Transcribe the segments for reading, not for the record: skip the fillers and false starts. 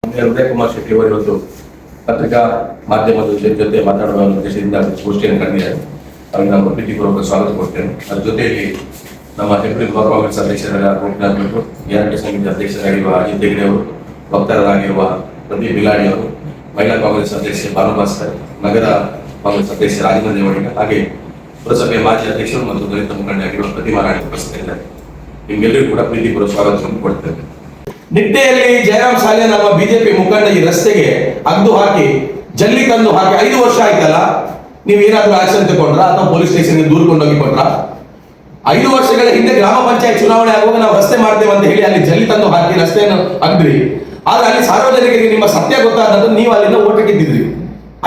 ಉದಯ ಕುಮಾರ್ ಶೆಟ್ಟಿ ಅವರು ಇವತ್ತು ಪತ್ರಿಕಾ ಮಾಧ್ಯಮದ ಜೊತೆ ಮಾತಾಡುವ ಉದ್ದೇಶದಿಂದ ಗೋಷ್ಠಿಯನ್ನು ಕರೆದಿದ್ದಾರೆ. ಅವರಿಗೆ ನಾನು ಪ್ರೀತಿಪೂರ್ವಕ ಸ್ವಾಗತ ಕೊಡ್ತೇನೆ. ಅದ್ರ ಜೊತೆಯಲ್ಲಿ ನಮ್ಮ ಹೆಬ್ರಿ ಬ್ಲಾಕ್ ಕಾಂಗ್ರೆಸ್ ಅಧ್ಯಕ್ಷರಾದ ಗೋಪಿನಾಥ್ ಭಟ್ರು, ಗ್ಯಾರಂಟಿ ಸಮಿತಿ ಅಧ್ಯಕ್ಷರಾಗಿರುವ ಅಜಿತ್ ಹೆಗ್ಡೆ ಅವರು, ವಕ್ತಾರರಾಗಿರುವ ಪ್ರದೀಪ್ ಬಿಲಾಡಿ ಅವರು, ಮಹಿಳಾ ಕಾಂಗ್ರೆಸ್ ಅಧ್ಯಕ್ಷ ಭಾನುಭಾಸ್ಕರ್, ನಗರ ಕಾಂಗ್ರೆಸ್ ಅಧ್ಯಕ್ಷ ರಾಜೇಂದ್ರ ದೇವಡಿಗ, ಹಾಗೆ ಪುರಸಭೆಯ ಮಾಜಿ ಅಧ್ಯಕ್ಷರು ಮತ್ತು ದಲಿತ ಮುಖಂಡರಾಗಿರುವ ಪ್ರತಿಮಾ ರಾಣಿ ಉಪಸ್ಥಿತರಿದ್ದಾರೆ. ನಿಮ್ಗೆಲ್ಲರಿಗೂ ಕೂಡ ಪ್ರೀತಿಪೂರ್ವಕ ಸ್ವಾಗತವನ್ನು ಕೊಡ್ತೇನೆ. ನಿಟ್ಟೆಯಲ್ಲಿ ಜಯರಾಮ್ ಸಾಲೆ ನಮ್ಮ ಬಿಜೆಪಿ ಮುಖಂಡ ಈ ರಸ್ತೆಗೆ ಅಗ್ದು ಹಾಕಿ ಜಲ್ಲಿ ತಂದು ಹಾಕಿ 5 ವರ್ಷ ಆಯ್ತಲ್ಲ, ನೀವು ಏನಾದ್ರೂ ಆಕ್ಷನ್ ತಗೊಂಡ್ರ ಅಥವಾ ಪೊಲೀಸ್ ಸ್ಟೇಷನ್ಗೆ ದೂರು ಕೊಂಡೋಗಿ ಕೊಟ್ರ? 5 ವರ್ಷಗಳ ಹಿಂದೆ ಗ್ರಾಮ ಪಂಚಾಯತ್ ಚುನಾವಣೆ ಆಗುವಾಗ ನಾವು ರಸ್ತೆ ಮಾಡ್ತೇವೆ ಅಂತ ಹೇಳಿ ಅಲ್ಲಿ ಜಲ್ಲಿ ತಂದು ಹಾಕಿ ರಸ್ತೆಯನ್ನು ಅಗ್ದ್ರಿ. ಆದ್ರೆ ಅಲ್ಲಿ ಸಾರ್ವಜನಿಕರಿಗೆ ನಿಮ್ಮ ಸತ್ಯ ಗೊತ್ತಾದಂತ ನೀವು ಅಲ್ಲಿಂದ ಓಟ ಗೆದ್ದಿದ್ರಿ.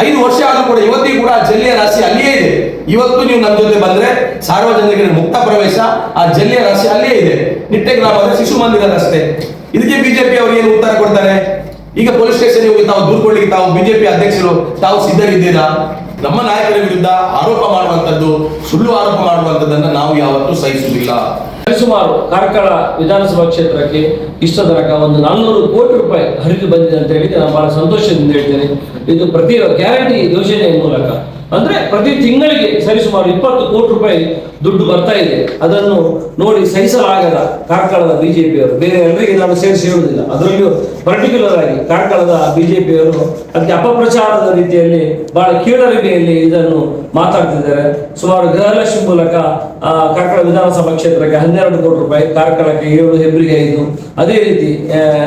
5 ವರ್ಷ ಆದ್ರೂ ಕೂಡ ಇವತ್ತಿಗೂ ಕೂಡ ಜಲ್ಲಿಯ ರಾಶಿ ಅಲ್ಲಿಯೇ ಇದೆ. ಇವತ್ತು ನೀವು ನಮ್ಮ ಜೊತೆ ಬಂದ್ರೆ ಸಾರ್ವಜನಿಕರಿಗೆ ಮುಕ್ತ ಪ್ರವೇಶ, ಆ ಜಲ್ಲಿಯ ರಾಶಿ ಅಲ್ಲಿಯೇ ಇದೆ. ನಿಟ್ಟೆ ಗ್ರಾಮದ ಶಿಶು ಮಂದಿರ ರಸ್ತೆ. ಇದಕ್ಕೆ ಬಿಜೆಪಿ ಅವರು ಏನು ಉತ್ತರ ಕೊಡ್ತಾರೆ? ಈಗ ಪೊಲೀಸ್ ಸ್ಟೇಷನ್ ಹೋಗಿ ತಾವು ದೂರು ಕೊಡ್ಲಿಕ್ಕೆ ತಾವು ಬಿಜೆಪಿ ಅಧ್ಯಕ್ಷರು ತಾವು ಸಿದ್ಧರಿದ್ದೀರಾ? ನಮ್ಮ ನಾಯಕರ ವಿರುದ್ಧ ಆರೋಪ ಮಾಡುವಂತದ್ದು, ಸುಳ್ಳು ಆರೋಪ ಮಾಡುವಂತದ್ದನ್ನ ನಾವು ಯಾವತ್ತೂ ಸಹಿಸುವುದಿಲ್ಲ. ಸುಮಾರು ಕಾರ್ಕಳ ವಿಧಾನಸಭಾ ಕ್ಷೇತ್ರಕ್ಕೆ ಇಷ್ಟ ತನಕ ಒಂದು 400 ಕೋಟಿ ರೂಪಾಯಿ ಹರಿದು ಬಂದಿದೆ ಅಂತ ಹೇಳಿ ನಾನು ಬಹಳ ಸಂತೋಷದಿಂದ ಹೇಳ್ತೇನೆ. ಇದು ಪ್ರತಿ ಗ್ಯಾರಂಟಿ ಯೋಜನೆಯ ಮೂಲಕ ಅಂದ್ರೆ ಪ್ರತಿ ತಿಂಗಳಿಗೆ ಸರಿಸುಮಾರು 20 ಕೋಟಿ ರೂಪಾಯಿ ದುಡ್ಡು ಬರ್ತಾ ಇದೆ. ಅದನ್ನು ನೋಡಿ ಸಹಿಸಲಾಗದ ಕಾರ್ಕಳದ ಬಿಜೆಪಿಯವರು, ಬೇರೆ ಎಲ್ಲರಿಗೆ ನಾನು ಸೇರಿಸಿ ಹೇಳುವುದಿಲ್ಲ, ಅದರಲ್ಲಿಯೂ ಪರ್ಟಿಕ್ಯುಲರ್ ಆಗಿ ಕಾರ್ಕಳದ ಬಿಜೆಪಿಯವರು ಅದಕ್ಕೆ ಅಪಪ್ರಚಾರದ ರೀತಿಯಲ್ಲಿ ಬಹಳ ಕೀಳರಿಮೆಯಲ್ಲಿ ಇದನ್ನು ಮಾತಾಡ್ತಿದ್ದಾರೆ. ಸುಮಾರು ಗೃಹಲಕ್ಷ್ಮಿ ಮೂಲಕ ಕಾರ್ಕಳ ವಿಧಾನಸಭಾ ಕ್ಷೇತ್ರಕ್ಕೆ 12 ಕೋಟಿ ರೂಪಾಯಿ, ಕಾರ್ಕಳಕ್ಕೆ 7, ಹೆಬ್ರಿಗೆ 5, ಅದೇ ರೀತಿ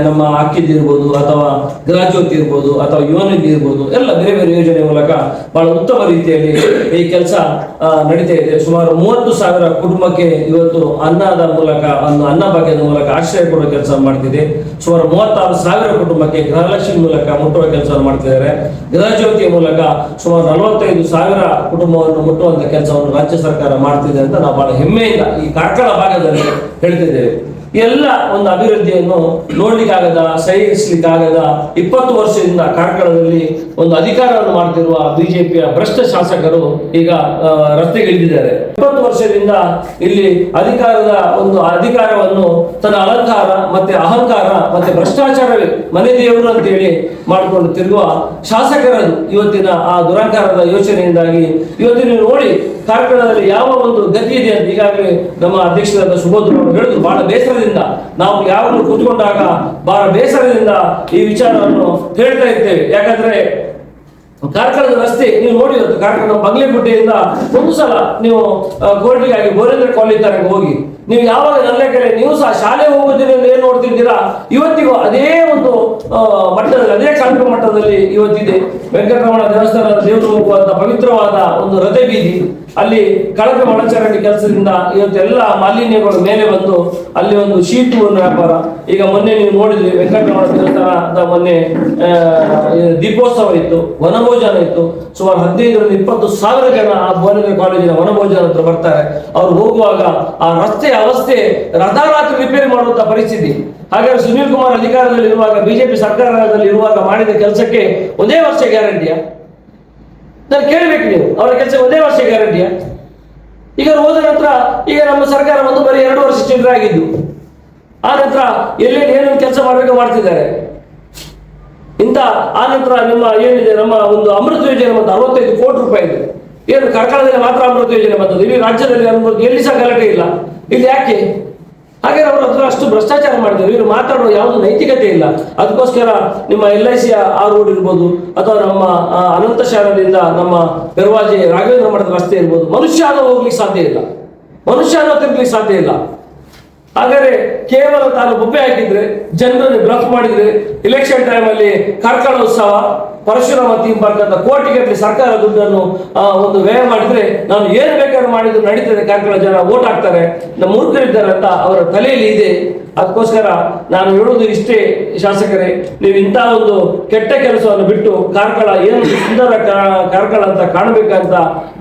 ನಮ್ಮ ಅಕ್ಕಿದ್ ಇರ್ಬೋದು ಅಥವಾ ಗೃಹಜ್ಯೋತಿ ಇರ್ಬೋದು ಅಥವಾ ಯುವನಿಧಿ ಇರ್ಬೋದು, ಎಲ್ಲ ಬೇರೆ ಬೇರೆ ಯೋಜನೆ ಮೂಲಕ ಬಹಳ ಉತ್ತಮ ರೀತಿಯಲ್ಲಿ ಈ ಕೆಲಸ ನಡೀತಾ ಇದೆ. ಸುಮಾರು 30,000 ಕುಟುಂಬಕ್ಕೆ ಇವತ್ತು ಅನ್ನದ ಮೂಲಕ, ಒಂದು ಅನ್ನ ಭಾಗ್ಯದ ಮೂಲಕ ಆಶ್ರಯ ಕೊಡುವ ಕೆಲಸ ಮಾಡ್ತಿದೆ. ಸುಮಾರು 36,000 ಕುಟುಂಬಕ್ಕೆ ಗೃಹಲಕ್ಷ್ಮಿ ಮೂಲಕ ಮುಟ್ಟುವ ಕೆಲಸವನ್ನು ಮಾಡ್ತಿದ್ದಾರೆ. ಗೃಹಜ್ಯೋತಿಯ ಮೂಲಕ ಸುಮಾರು 45,000 ಕುಟುಂಬವನ್ನು ಮುಟ್ಟುವಂತ ಕೆಲಸವನ್ನು ರಾಜ್ಯ ಸರ್ಕಾರ ಮಾಡ್ತಿದೆ ಅಂತ ನಾವು ಬಹಳ ಹೆಮ್ಮೆಯಿಂದ ಈ ಕಾರ್ಕಳ ಭಾಗದಲ್ಲಿ ಹೇಳ್ತಿದ್ದೇವೆ. ಎಲ್ಲ ಒಂದು ಅಭಿವೃದ್ಧಿಯನ್ನು ನೋಡ್ಲಿಕ್ಕಾಗದ, ಸಹಿಸಲಿಕ್ಕಾಗದ 20 ವರ್ಷದಿಂದ ಕಾರ್ಕಳದಲ್ಲಿ ಒಂದು ಅಧಿಕಾರವನ್ನು ಮಾಡ್ತಿರುವ ಬಿಜೆಪಿಯ ಭ್ರಷ್ಟ ಶಾಸಕರು ಈಗ ರಸ್ತೆಗೆ ಇಳಿದಿದ್ದಾರೆ. 20 ವರ್ಷದಿಂದ ಇಲ್ಲಿ ಅಧಿಕಾರವನ್ನು ತನ್ನ ಅಲಂಕಾರ ಮತ್ತೆ ಅಹಂಕಾರ ಮತ್ತೆ ಭ್ರಷ್ಟಾಚಾರವೇ ಮನೆ ದೇವರು ಅಂತೇಳಿ ಮಾಡಿಕೊಂಡು ತಿರುಗುವ ಶಾಸಕರದು ಇವತ್ತಿನ ಆ ದುರಂಕಾರದ ಯೋಚನೆಯಿಂದಾಗಿ ಇವತ್ತು ನೀವು ನೋಡಿ ಕಾರ್ಕಳದಲ್ಲಿ ಯಾವ ಒಂದು ಗತಿ ಇದೆ ಅಂತ ಈಗಾಗಲೇ ನಮ್ಮ ಅಧ್ಯಕ್ಷರಾದ ಸುಬೋಧ್ ಅವರು ಹೇಳಿದ್ರು. ಬಹಳ ಬೇಸರದಿಂದ ನಾವು ಯಾವಾಗಲೂ ಕೂತ್ಕೊಂಡಾಗ ಬಹಳ ಬೇಸರದಿಂದ ಈ ವಿಚಾರವನ್ನು ಹೇಳ್ತಾ ಇರ್ತೇವೆ. ಯಾಕಂದ್ರೆ ಕಾರ್ಕಳದ ರಸ್ತೆ ನೀವು ನೋಡಿ, ಕಾರ್ಕಳ ಬಂಗ್ಲೆಗುಡ್ಡೆಯಿಂದ ಒಂದು ಸಲ ನೀವು ಕೋರ್ಟಿಗಾಗಿ ಬೋರೇಂದ್ರ ಕಾಲೇಜ್ ತನಕ ಹೋಗಿ, ನೀವು ಯಾವಾಗ ನಲ್ಲೆಕೆರೆ ನೀವು ಸಹ ಶಾಲೆ ಹೋಗೋದ್ರಿಂದ ಏನ್ ನೋಡ್ತಿದ್ದೀರಾ, ಇವತ್ತಿಗೂ ಅದೇ ಒಂದು ಮಟ್ಟದಲ್ಲಿ, ಅದೇ ಕಳಪೆ ಮಟ್ಟದಲ್ಲಿ ಇವತ್ತಿದೆ. ವೆಂಕಟರಮಣ ದೇವಸ್ಥಾನದ ದೇವರು ಹೋಗುವಂತ ಪವಿತ್ರವಾದ ಒಂದು ರಥ ಬೀದಿ, ಅಲ್ಲಿ ಕಳಪೆ ಒಳಚರಂಡಿ ಕೆಲಸದಿಂದ ಇವತ್ತೆಲ್ಲ ಮಾಲಿನ್ಯಗಳು ಮೇಲೆ ಬಂದು ಅಲ್ಲಿ ಒಂದು ಶೀಟು ವ್ಯಾಪಾರ. ಈಗ ಮೊನ್ನೆ ನೀವು ನೋಡಿದ್ರಿ ವೆಂಕಟರಮಣ ದೇವಸ್ಥಾನದ ಮೊನ್ನೆ ದೀಪೋತ್ಸವ ಇತ್ತು, ವನಭೋಜನ ಇತ್ತು. ಸುಮಾರು 15,000-20,000 ಜನ ಆ ಬೋರೇಂದ್ರ ಕಾಲೇಜಿನ ವನಭೋಜನ ಹತ್ರ ಬರ್ತಾರೆ. ಅವ್ರು ಹೋಗುವಾಗ ಆ ರಸ್ತೆ ಅವಸ್ಥೆ ರಾತ್ರಿ ರಿಪೇರಿ ಮಾಡುವಂತ ಪರಿಸ್ಥಿತಿ. ಹಾಗಾದ್ರೆ ಸುನೀಲ್ ಕುಮಾರ್ ಅಧಿಕಾರದಲ್ಲಿ ಇರುವಾಗ, ಬಿಜೆಪಿ ಸರ್ಕಾರದಲ್ಲಿ ಇರುವಾಗ ಮಾಡಿದ ಕೆಲಸಕ್ಕೆ ಒಂದೇ ವರ್ಷ ಗ್ಯಾರಂಟಿಯಾ? ನಾನು ಕೇಳಬೇಕು, ನೀವು ಅವರ ಕೆಲಸ ಒಂದೇ ವರ್ಷ ಗ್ಯಾರಂಟಿಯಾ? ಈಗ ಹೋದ ನಂತರ ಈಗ ನಮ್ಮ ಸರ್ಕಾರ ಒಂದು ಬರೀ 2 ವರ್ಷ ಚಿಲ್ಲರೆ ಆಗಿದ್ದು, ಆ ನಂತರ ಎಲ್ಲೆಲ್ಲಿ ಏನೇನು ಕೆಲಸ ಮಾಡಬೇಕು ಮಾಡ್ತಿದ್ದಾರೆ. ಆ ನಂತರ ನಿಮ್ಮ ಏನಿದೆ ನಮ್ಮ ಒಂದು ಅಮೃತ ಯೋಜನೆ ಮತ್ತು 65 ಕೋಟಿ ರೂಪಾಯಿ ಇದೆ. ಏನು ಕಾರ್ಕಳದಲ್ಲಿ ಮಾತ್ರ ಅಮೃತ ಯೋಜನೆ ಬಂದದ್ದು, ಇಲ್ಲಿ ರಾಜ್ಯದಲ್ಲಿ ಅಮೃತ ಎಲ್ಲಿ ಸಹ ಗಲಾಟೆ ಇಲ್ಲ. ಇಲ್ಲಿ ಯಾಕೆ? ಹಾಗೆ ಅವರ ಹತ್ರ ಅಷ್ಟು ಭ್ರಷ್ಟಾಚಾರ ಮಾಡಿದ್ರು. ಇವರು ಮಾತಾಡುವ ಯಾವುದು ನೈತಿಕತೆ ಇಲ್ಲ. ಅದಕ್ಕೋಸ್ಕರ ನಿಮ್ಮ LIC ಆ ರೋಡ್ ಇರ್ಬೋದು ಅಥವಾ ನಮ್ಮ ಅನಂತ ಶಾಲೆಯಿಂದ ನಮ್ಮ ಬೆರವಾಜೆ ರಾಘವೇಂದ್ರ ಮಠದ ರಸ್ತೆ ಇರ್ಬೋದು, ಮನುಷ್ಯ ಹೋಗ್ಲಿಕ್ಕೆ ಸಾಧ್ಯ ಇಲ್ಲ, ಮನುಷ್ಯ ತಿರ್ಗ್ಲಿಕ್ಕೆ ಸಾಧ್ಯ ಇಲ್ಲ. ಹಾಗಾದ್ರೆ ಕೇವಲ ತಾನು ಬೊಬ್ಬೆ ಹಾಕಿದ್ರೆ, ಜನರನ್ನು ಬ್ಲಾಕ್ ಮಾಡಿದ್ರೆ, ಇಲೆಕ್ಷನ್ ಟೈಮಲ್ಲಿ ಕಾರ್ಕಳ ಉತ್ಸವ, ಪರಶುರಾಮ ಥೀಮ್ ಪಾರ್ಕ್ ಅಂತ ಕೋಟಿಗಟ್ಟಲೆ ಸರ್ಕಾರ ದುಡ್ಡನ್ನು ಒಂದು ವ್ಯಯ ಮಾಡಿದ್ರೆ ನಾನು ಏನು ಬೇಕಾದ್ರೂ ಮಾಡಿದ್ರು ನಡೀತದೆ, ಕಾರ್ಕಳ ಜನ ವೋಟ್ ಹಾಕ್ತಾರೆ, ನಮ್ಮ ಮೂರ್ಖರಿದ್ದಾರೆ ಅಂತ ಅವರ ತಲೆಯಲ್ಲಿ ಇದೆ. ಅದಕ್ಕೋಸ್ಕರ ನಾನು ಹೇಳುವುದು ಇಷ್ಟೇ, ಶಾಸಕರೇ, ನೀವು ಇಂಥ ಒಂದು ಕೆಟ್ಟ ಕೆಲಸವನ್ನು ಬಿಟ್ಟು ಕಾರ್ಕಳ ಏನು ಸುಂದರ ಕಾರ್ಕಳ ಅಂತ ಕಾಣಬೇಕಂತ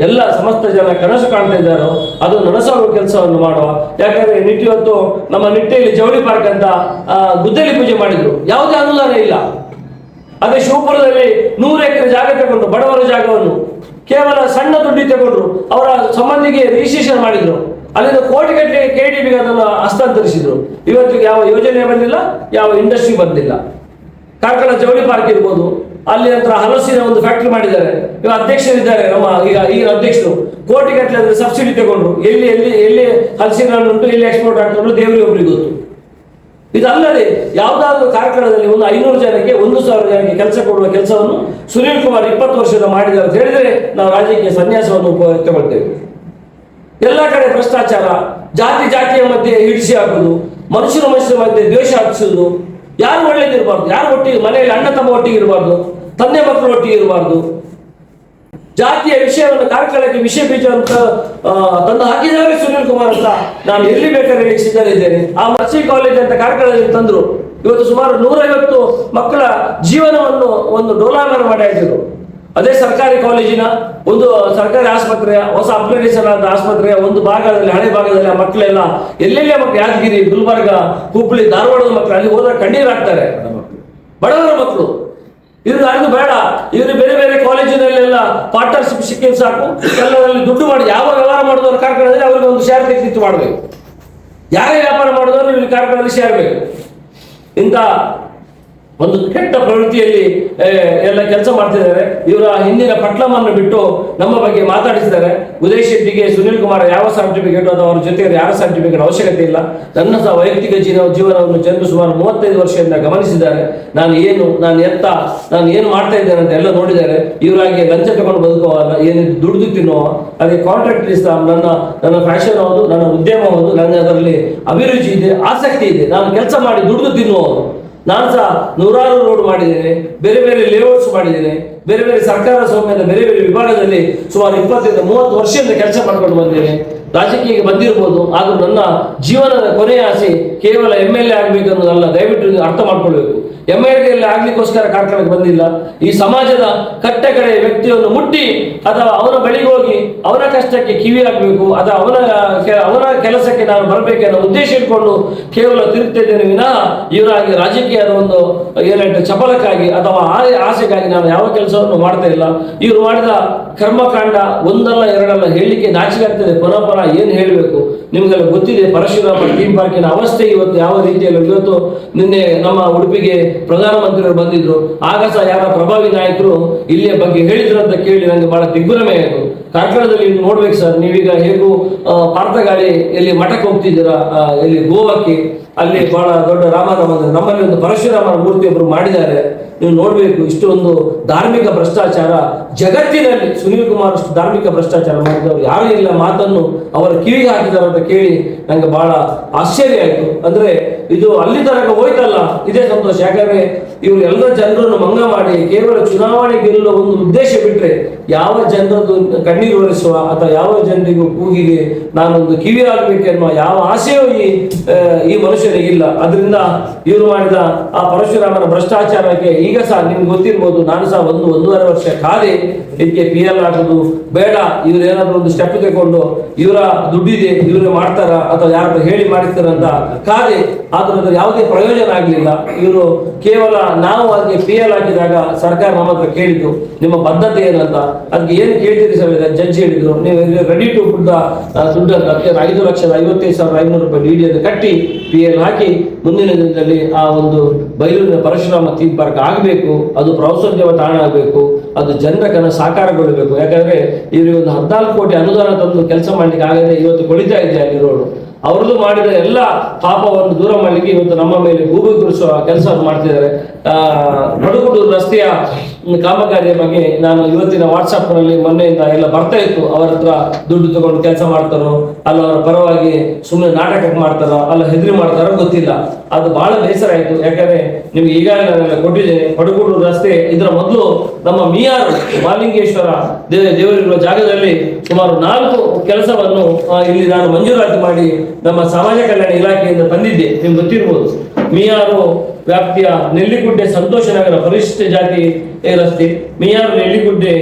ಎಲ್ಲ ಸಮಸ್ತ ಜನ ಕನಸು ಕಾಣ್ತಾ ಇದ್ದಾರೋ ಅದು ನನಸಾಗುವ ಕೆಲಸವನ್ನು ಮಾಡುವ. ಯಾಕಂದ್ರೆ ಇವತ್ತು ನಮ್ಮ ನಿಟ್ಟೆಯಲ್ಲಿ ಜವಳಿ ಪಾರ್ಕ್ ಅಂತ ಗುದ್ದಲಿ ಪೂಜೆ ಮಾಡಿದ್ರು, ಯಾವುದೇ ಅನುದಾನ ಇಲ್ಲ. ಅದೇ ಶಿವಪುರದಲ್ಲಿ 100 ಎಕರೆ ಜಾಗ ತಗೊಂಡು ಬಡವರ ಜಾಗವನ್ನು ಕೇವಲ ಸಣ್ಣ ದುಡ್ಡಿ ತಗೊಂಡ್ರು, ಅವರ ಸಂಬಂಧಿಗೆ ರಿಜಿಸ್ಟ್ರೇಷನ್ ಮಾಡಿದ್ರು, ಅಲ್ಲಿಂದ ಕೋಟಿಗಟ್ಟಲೆ KDBಗೆ ಅದನ್ನು ಹಸ್ತಾಂತರಿಸಿದ್ರು. ಇವತ್ತಿಗೆ ಯಾವ ಯೋಜನೆ ಬಂದಿಲ್ಲ, ಯಾವ ಇಂಡಸ್ಟ್ರಿ ಬಂದಿಲ್ಲ. ಕಾರ್ಕಳ ಜವಳಿ ಪಾರ್ಕ್ ಇರ್ಬೋದು, ಅಲ್ಲಿ ನಂತರ ಹಲಸಿನ ಒಂದು ಫ್ಯಾಕ್ಟರಿ ಮಾಡಿದ್ದಾರೆ. ಈಗ ಅಧ್ಯಕ್ಷರಿದ್ದಾರೆ ನಮ್ಮ ಈಗ ಅಧ್ಯಕ್ಷರು, ಕೋಟಿಗಟ್ಟಲೆ ಅಂದ್ರೆ ಸಬ್ಸಿಡಿ ತಗೊಂಡ್ರು. ಎಲ್ಲಿ ಎಲ್ಲಿ ಎಲ್ಲಿ ಹಲಸಿನ ಹಣ್ಣು ಉಂಟು, ಎಲ್ಲಿ ಎಕ್ಸ್ಪೋರ್ಟ್ ಆಗ್ತದೆ ದೇವರಿಗೆ ಒಬ್ರಿಗೆ ಗೊತ್ತು. ಇದಲ್ಲದೆ ಯಾವುದಾದ್ರೂ ಕಾರ್ಕಳದಲ್ಲಿ ಒಂದು 500 ಜನಕ್ಕೆ 1,000 ಜನಕ್ಕೆ ಕೆಲಸ ಕೊಡುವ ಕೆಲಸವನ್ನು ಸುನೀಲ್ ಕುಮಾರ್ 20 ವರ್ಷದ ಮಾಡಿದ್ದಾರೆ ಅಂತ ಹೇಳಿದ್ರೆ ನಾವು ರಾಜಕೀಯ ಸನ್ಯಾಸವನ್ನು ತಗೊಳ್ತೇವೆ. ಎಲ್ಲ ಕಡೆ ಭ್ರಷ್ಟಾಚಾರ, ಜಾತಿಯ ಮಧ್ಯೆ ಹಿಡಿಸಿ ಹಾಕುದು, ಮನುಷ್ಯರ ಮಧ್ಯೆ ದ್ವೇಷ ಹಚ್ಚಿಸುದು, ಯಾರು ಒಳ್ಳೇದಿರಬಾರ್ದು, ಯಾರು ಒಟ್ಟಿಗೆ ಮನೆಯಲ್ಲಿ ಅಣ್ಣ ತಮ್ಮ ಒಟ್ಟಿಗೆ ಇರಬಾರ್ದು, ತಂದೆ ಮಕ್ಕಳು ಒಟ್ಟಿಗೆ ಇರಬಾರ್ದು. ಜಾತಿಯ ವಿಷಯವನ್ನು ಕಾರ್ಕಳಕ್ಕೆ ವಿಷಯ ಬೀಜ ಅಂತ ತಂದು ಹಾಕಿದ್ದಾರೆ ಸುನೀಲ್ ಕುಮಾರ್ ಅಂತ ನಾನು ಎಲ್ಲಿ ಬೇಕಾದ್ರೆ ಸಿದ್ಧರಿದ್ದೇನೆ. ಆ ಮರ್ಸಿ ಕಾಲೇಜ್ ಅಂತ ಕಾರ್ಕಳದಲ್ಲಿ ತಂದ್ರು. ಇವತ್ತು ಸುಮಾರು 150 ಮಕ್ಕಳ ಜೀವನವನ್ನು ಒಂದು ಡೋಲಾಮರ ಮಾಡಿ ಹಾಕಿದ್ರು. ಅದೇ ಸರ್ಕಾರಿ ಕಾಲೇಜಿನ ಒಂದು ಸರ್ಕಾರಿ ಆಸ್ಪತ್ರೆಯ ಹೊಸ ಅಪ್ಗ್ರೇಡೇಷನ್ ಆದ ಆಸ್ಪತ್ರೆಯ ಒಂದು ಭಾಗದಲ್ಲಿ, ಹಳೆ ಭಾಗದಲ್ಲಿ ಆ ಮಕ್ಕಳೆಲ್ಲ ಎಲ್ಲೆಲ್ಲೇ ಮಕ್ಕಳು, ಯಾದಗಿರಿ, ಗುಲ್ಬರ್ಗ, ಹುಬ್ಬಳ್ಳಿ, ಧಾರವಾಡದ ಮಕ್ಕಳು ಅಲ್ಲಿ ಹೋದ್ರೆ ಕಣ್ಣೀರಾಗ್ತಾರೆ. ಬಡವರ ಮಕ್ಕಳು. ಇವ್ರಿಗೆ ಅದು ಬೇಡ, ಇವರು ಬೇರೆ ಬೇರೆ ಕಾಲೇಜಿನಲ್ಲೆಲ್ಲ ಪಾರ್ಟ್ನರ್ಶಿಪ್ ಸಿಕ್ಕಿದ್ರೆ ಸಾಕು, ಎಲ್ಲರಲ್ಲಿ ದುಡ್ಡು ಮಾಡಿ ಯಾವ ವ್ಯವಹಾರ ಮಾಡಿದವರು ಕಾರ್ಕಳದಲ್ಲಿ ಅವ್ರಿಗೆ ಒಂದು ಶೇರ್ ತೆಗೆದಿತ್ತು ಮಾಡಬೇಕು. ಯಾರೇ ವ್ಯಾಪಾರ ಮಾಡಿದವರು ಇವ್ರಿಗೆ ಕಾರ್ಕಳದಲ್ಲಿ ಶೇರ್ ಬೇಕು. ಇಂಥ ಒಂದು ಕೆಟ್ಟ ಪ್ರವೃತ್ತಿಯಲ್ಲಿ ಎಲ್ಲ ಕೆಲಸ ಮಾಡ್ತಿದ್ದಾರೆ. ಇವರ ಹಿಂದಿನ ಪಟ್ಲಮನ್ನು ಬಿಟ್ಟು ನಮ್ಮ ಬಗ್ಗೆ ಮಾತಾಡಿಸಿದ್ದಾರೆ. ಉದಯ್ ಶೆಟ್ಟಿಗೆ ಸುನೀಲ್ ಕುಮಾರ್ ಯಾವ ಸರ್ಟಿಫಿಕೇಟ್ ಅಥವಾ ಅವ್ರ ಜೊತೆ ಯಾರ ಸರ್ಟಿಫಿಕೇಟ್ ಅವಶ್ಯಕತೆ ಇಲ್ಲ. ನನ್ನ ಸಹ ವೈಯಕ್ತಿಕ ಜೀವನವನ್ನು ಜನರು ಸುಮಾರು 35 ವರ್ಷದಿಂದ ಗಮನಿಸಿದ್ದಾರೆ. ನಾನು ಏನು ಮಾಡ್ತಾ ಇದ್ದೇನೆ ಅಂತ ಎಲ್ಲ ನೋಡಿದ್ದಾರೆ. ಇವರಾಗಿ ಲಂಚ ತಗೊಂಡು ಬದುಕುವಲ್ಲ, ಏನು ದುಡಿದು ತಿನ್ನುವ, ಅದೇ ಕಾಂಟ್ರಾಕ್ಟ್ ನನ್ನ ಫ್ಯಾಷನ್ ಹೌದು, ನನ್ನ ಉದ್ಯಮ ಹೌದು, ನನಗೆ ಅದರಲ್ಲಿ ಅಭಿರುಚಿ ಇದೆ, ಆಸಕ್ತಿ ಇದೆ. ನಾನು ಕೆಲಸ ಮಾಡಿ ದುಡಿದು ತಿನ್ನುವವರು. ನಾನು ಸಹ 100 ರೋಡ್ ಮಾಡಿದ್ದೇನೆ, ಬೇರೆ ಬೇರೆ ಲೇಔಟ್ಸ್ ಮಾಡಿದ್ದೇನೆ, ಬೇರೆ ಬೇರೆ ಸರ್ಕಾರ ಸ್ವಾಮ್ಯದ ಬೇರೆ ಬೇರೆ ವಿಭಾಗದಲ್ಲಿ ಸುಮಾರು 20-30 ವರ್ಷದಿಂದ ಕೆಲಸ ಮಾಡ್ಕೊಂಡು ಬಂದೇನೆ. ರಾಜಕೀಯಕ್ಕೆ ಬಂದಿರ್ಬೋದು, ಆದರೂ ನನ್ನ ಜೀವನದ ಕೊನೆಯ ಆಸೆ ಕೇವಲ MLA ಆಗಬೇಕನ್ನೋದಲ್ಲ. ದಯವಿಟ್ಟು ಅರ್ಥ ಮಾಡ್ಕೊಳ್ಬೇಕು. MLA ಆಗ್ಲಿಕ್ಕೋಸ್ಕರ ಕಾರ್ಕಳಕ್ಕೆ ಬಂದಿಲ್ಲ. ಈ ಸಮಾಜದ ಕಟ್ಟಕಡೆ ವ್ಯಕ್ತಿಯನ್ನು ಮುಟ್ಟಿ ಅಥವಾ ಅವನ ಬಳಿಗೆ ಹೋಗಿ ಅವನ ಕಷ್ಟಕ್ಕೆ ಕಿವಿ ಹಾಕಬೇಕು, ಅಥವಾ ಅವನ ಕೆಲಸಕ್ಕೆ ನಾನು ಬರಬೇಕೆನ್ನೋ ಉದ್ದೇಶ ಇಟ್ಕೊಂಡು ಕೇವಲ ತಿರುಗ್ತಿದ್ದೇನೆ ವಿನಃ ಇವರಾಗಿ ರಾಜಕೀಯದ ಒಂದು ಏನಂటే ಚಪಲಕ್ಕಾಗಿ ಅಥವಾ ಆಸೆಗಾಗಿ ನಾನು ಯಾವ ಕೆಲಸವನ್ನು ಮಾಡ್ತಾ ಇಲ್ಲ. ಇವರು ಮಾಡಿದ ಕರ್ಮಕಾಂಡ ಒಂದಲ್ಲ ಎರಡಲ್ಲ ಹೇಳಲಿಕ್ಕೆ ನಾಚಿಕೆ ಆಗ್ತದೆ. ಪುನಃ ಏನು ಹೇಳಬೇಕು ನಿಮಗೆಲ್ಲ ಗೊತ್ತಿದೆ. ಪರಶುರಾಮ ಥೀಮ್ ಪಾರ್ಕಿನ ಅವಸ್ಥೆ ಇವತ್ತು ಯಾವ ರೀತಿಯಲ್ಲಿ. ಇವತ್ತು ನಿನ್ನೆ ನಮ್ಮ ಉಡುಪಿಗೆ ಪ್ರಧಾನಮಂತ್ರಿಗಳು ಬಂದಿದ್ರು. ಆಗ ಸಹ ಯಾರ ಪ್ರಭಾವಿ ನಾಯಕರು ಇಲ್ಲಿಯ ಬಗ್ಗೆ ಹೇಳಿದ್ರು ಅಂತ ಕೇಳಿ ನನಗೆ ಬಹಳ ದಿಗ್ಭ್ರಮೆ ಆಯಿತು. ಕಾರ್ಕಳದಲ್ಲಿ ನೋಡ್ಬೇಕು ಸರ್, ನೀವೀಗ ಹೇಗೂ ಪಾರ್ಥಗಾಳಿ ಎಲ್ಲಿ ಮಠಕ್ಕೆ ಹೋಗ್ತಿದ್ದೀರಾ, ಇಲ್ಲಿ ಗೋವಾಕ್ಕೆ, ಅಲ್ಲಿ ಬಹಳ ದೊಡ್ಡ ರಾಮನ ಮಂದಿರ, ನಮ್ಮಲ್ಲಿ ಒಂದು ಪರಶುರಾಮನ ಮೂರ್ತಿ ಒಬ್ಬರು ಮಾಡಿದ್ದಾರೆ. ನೀವು ನೋಡ್ಬೇಕು. ಇಷ್ಟೊಂದು ಧಾರ್ಮಿಕ ಭ್ರಷ್ಟಾಚಾರ ಜಗತ್ತಿನಲ್ಲಿ ಸುನೀಲ್ ಕುಮಾರ್ ಅಷ್ಟು ಧಾರ್ಮಿಕ ಭ್ರಷ್ಟಾಚಾರ ಮಾಡಿದವರು ಯಾರು ಇಲ್ಲ ಮಾತನ್ನು ಅವರ ಕಿವಿಗೆ ಹಾಕಿದ್ದಾರೆ ಅಂತ ಕೇಳಿ ನಂಗೆ ಬಹಳ ಆಶ್ಚರ್ಯ ಆಯಿತು. ಅಂದ್ರೆ ಇದು ಅಲ್ಲಿ ತನಕ ಹೋಯ್ತಲ್ಲ, ಇದೇ ಸಂತೋಷ. ಯಾಕಂದ್ರೆ ಇವರು ಎಲ್ಲ ಜನರನ್ನು ಮಂಗ ಮಾಡಿ ಕೇವಲ ಚುನಾವಣೆ ಗೆಲ್ಲುವ ಒಂದು ಉದ್ದೇಶ ಬಿಟ್ರೆ ಯಾವ ಜನರದ್ದು ಕಣ್ಣೀರು ಒರೆಸುವ ಅಥವಾ ಯಾವ ಜನರಿಗೂ ಕೂಗಿಗೆ ನಾನೊಂದು ಕಿವಿ ಆಗಬೇಕೆನ್ನುವ ಯಾವ ಆಸೆಯೂ ಈ ಮನುಷ್ಯನಿಗಿಲ್ಲ. ಅದರಿಂದ ಇವರು ಮಾಡಿದ ಆ ಪರಶುರಾಮನ ಭ್ರಷ್ಟಾಚಾರಕ್ಕೆ ಈಗ ಸಹ ನಿಮ್ಗೆ ಗೊತ್ತಿರ್ಬೋದು, ನಾನು ಸಹ 1-1.5 ವರ್ಷ ಕಾದೆ ಇದಕ್ಕೆ PL ಆಗೋದು ಬೇಡ, ಇವ್ರು ಏನಾದ್ರು ಒಂದು ಸ್ಟೆಪ್ ತಗೊಂಡು ಇವರ ದುಡ್ಡಿದೆ ಇವ್ರು ಮಾಡ್ತಾರ ಅಥವಾ ಯಾರು ಹೇಳಿ ಮಾಡಿರ್ತಾರ ಅಂತ ಕಾದೆ. ಆದ್ರೂ ಅದ್ರ ಯಾವುದೇ ಪ್ರಯೋಜನ ಆಗಲಿಲ್ಲ. ಇವರು ಕೇವಲ ನಾವು ಅದಕ್ಕೆ PL ಹಾಕಿದಾಗ ಸರ್ಕಾರ ನಮ್ಮ ಹತ್ರ ಕೇಳಿದ್ದು ನಿಮ್ಮ ಬದ್ಧತೆ ಏನಂತ. ಅದಕ್ಕೆ ಏನು ಕೇಳ್ತೀರಿ ಸರ್, ಜಡ್ಜ್ ಹೇಳಿದ್ರು ನೀವು ರೆಡಿ ಟು ಪುಟ್ ದುಡ್ಡು ಅಂತ 5,55,500 ರೂಪಾಯಿ DD ಅನ್ನು ಕಟ್ಟಿ PL ಹಾಕಿ ಮುಂದಿನ ದಿನದಲ್ಲಿ ಆ ಒಂದು ಬೈಲೂರಿನ ಪರಶುರಾಮ ಥೀಮ್ ಪಾರ್ಕ್ ಆಗಬೇಕು. ಅದು ಪ್ರವಾಸೋದ್ಯಮ ತಾಣ ಆಗಬೇಕು. ಅದು ಜನರ ಕನಸು ಸಾಕಾರಗೊಳ್ಳಬೇಕು. ಯಾಕಂದ್ರೆ ಇವರು ಒಂದು 14 ಕೋಟಿ ಅನುದಾನ ತಂದು ಕೆಲಸ ಮಾಡ್ಲಿಕ್ಕೆ ಆಗದೆ ಇವತ್ತು ಕೊಳಿತಾ ಇದೆ ಅಲ್ಲಿ ರೋಡ್. ಅವ್ರದ್ದು ಮಾಡಿದ ಎಲ್ಲ ಪಾಪವನ್ನು ದೂರ ಮಾಡಲಿಕ್ಕೆ ಇವತ್ತು ನಮ್ಮ ಮೇಲೆ ಗೂಬೆ ಗುರಿಸುವ ಕೆಲಸವನ್ನು ಮಾಡ್ತಿದ್ದಾರೆ. ನಡುಗುಡೂರು ರಸ್ತೆಯ ಕಾಮಗಾರಿಯ ಬಗ್ಗೆ ನಾನು ಇವತ್ತಿನ ವಾಟ್ಸಪ್ನಲ್ಲಿ ಮೊನ್ನೆಯಿಂದ ಎಲ್ಲ ಬರ್ತಾ ಇತ್ತು. ಅವರ ಹತ್ರ ದುಡ್ಡು ತಗೊಂಡು ಕೆಲಸ ಮಾಡ್ತಾರೋ ಅಲ್ಲ ಅವರ ಪರವಾಗಿ ಸುಮ್ಮನೆ ನಾಟಕಕ್ಕೆ ಮಾಡ್ತಾರೋ ಅಲ್ಲ ಹೆದರಿ ಮಾಡ್ತಾರೋ ಗೊತ್ತಿಲ್ಲ. ಅದು ಬಹಳ ಬೇಸರ ಆಯಿತು. ಯಾಕಂದ್ರೆ ನಿಮ್ಗೆ ಈಗಾಗಲೇ ನಾನೆಲ್ಲ ಕೊಟ್ಟಿದ್ದೇನೆ. ನಡುಗುಡೂರು ರಸ್ತೆ ಇದರ ಮೊದಲು ನಮ್ಮ ಮಿಯಾರು ಮಾಲಿಂಗೇಶ್ವರ ದೇವರಿರುವ ಜಾಗದಲ್ಲಿ ಸುಮಾರು 4 ಕೆಲಸವನ್ನು ಇಲ್ಲಿ ನಾನು ಮಂಜೂರಾತಿ ಮಾಡಿ ನಮ್ಮ ಸಮಾಜ ಕಲ್ಯಾಣ ಇಲಾಖೆಯಿಂದ ತಂದಿದ್ದೆ. ನಿಮ್ಗೆ ಗೊತ್ತಿರ್ಬೋದು. ಮಿಯಾರು ವ್ಯಾಪ್ತಿಯ ನೆಲ್ಲಿಗುಡ್ಡೆ ಸಂತೋಷ ನಗರ ಪರಿಶಿಷ್ಟ ಜಾತಿ ರಸ್ತೆ, ಮಿಯಾರು ನೆಲ್ಲಿಗುಡ್ಡೆ,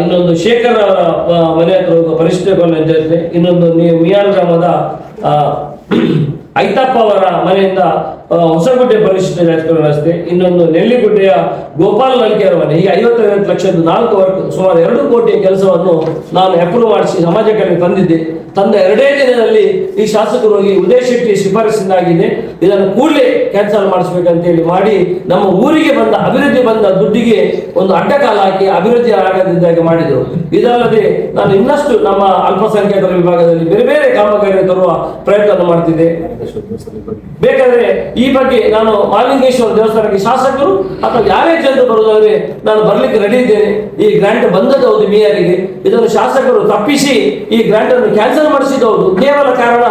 ಇನ್ನೊಂದು ಶೇಖರ್ ಅವರ ಮನೆ ಹತ್ರ ಹೋಗುವ ಪರಿಶಿಷ್ಟ ರಸ್ತೆ, ಇನ್ನೊಂದು ಮಿಯಾರು ಗ್ರಾಮದ ಐತಪ್ಪ ಅವರ ಮನೆಯಿಂದ ಹೊಸಗುಡ್ಡೆ ಪರಿಶಿಷ್ಟ ಜಾತಿಗಳ ರಸ್ತೆ, ಇನ್ನೊಂದು ನೆಲ್ಲಿಗುಡ್ಡೆಯ ಗೋಪಾಲ್ ನಲ್ಕೆಯವರ ಮನೆ. ಹೀಗೆ 55 ಲಕ್ಷದ 4 ವರ್ಗ ಸುಮಾರು 2 ಕೋಟಿಯ ಕೆಲಸವನ್ನು ನಾನು ಅಪ್ರೂವ್ ಮಾಡಿಸಿ ಸಮಾಜ ಕಡೆಗೆ ತಂದಿದ್ದೆ. ತಂದ 2 ದಿನದಲ್ಲಿ ಈ ಶಾಸಕರು ಹೋಗಿ ಉದಯ್ ಶೆಟ್ಟಿ ಶಿಫಾರಸಿನಾಗಿದೆ, ಇದನ್ನು ಕೂಡಲೇ ಕ್ಯಾನ್ಸಲ್ ಮಾಡಿಸ್ಬೇಕಂತೇಳಿ ಮಾಡಿ ನಮ್ಮ ಊರಿಗೆ ಬಂದ ಅಭಿವೃದ್ಧಿ ಬಂದ ದುಡ್ಡಿಗೆ ಒಂದು ಅಡ್ಡಕಾಲ ಹಾಕಿ ಅಭಿವೃದ್ಧಿ ಆಗದಿದ್ದಾಗೆ ಮಾಡಿದರು. ಇದಲ್ಲದೆ ನಾನು ಇನ್ನಷ್ಟು ನಮ್ಮ ಅಲ್ಪಸಂಖ್ಯಾತರ ವಿಭಾಗದಲ್ಲಿ ಬೇರೆ ಬೇರೆ ಕಾಮಗಾರಿ ತರುವ ಪ್ರಯತ್ನ ಮಾಡ್ತಿದ್ದೆ. ಬೇಕಾದ್ರೆ ಈ ಬಗ್ಗೆ ನಾನು ಮಹಾಲಿಂಗೇಶ್ವರ ದೇವಸ್ಥಾನಕ್ಕೆ ಶಾಸಕರು ಅಥವಾ ಯಾರೇ ಜನರು ಬರುವುದಾದ್ರೆ ನಾನು ಬರ್ಲಿಕ್ಕೆ ರೆಡಿ ಇದ್ದೇನೆ. ಈ ಗ್ರಾಂಟ್ ಬಂದದ್ದು ಹೌದು ಮೇಯರಿಗೆ, ಇದನ್ನು ಶಾಸಕರು ತಪ್ಪಿಸಿ ಈ ಗ್ರಾಂಟ್ ಅನ್ನು ಕ್ಯಾನ್ಸಲ್ ಮಾಡಿಸಿದವರು ಕೇವಲ ಕಾರಣ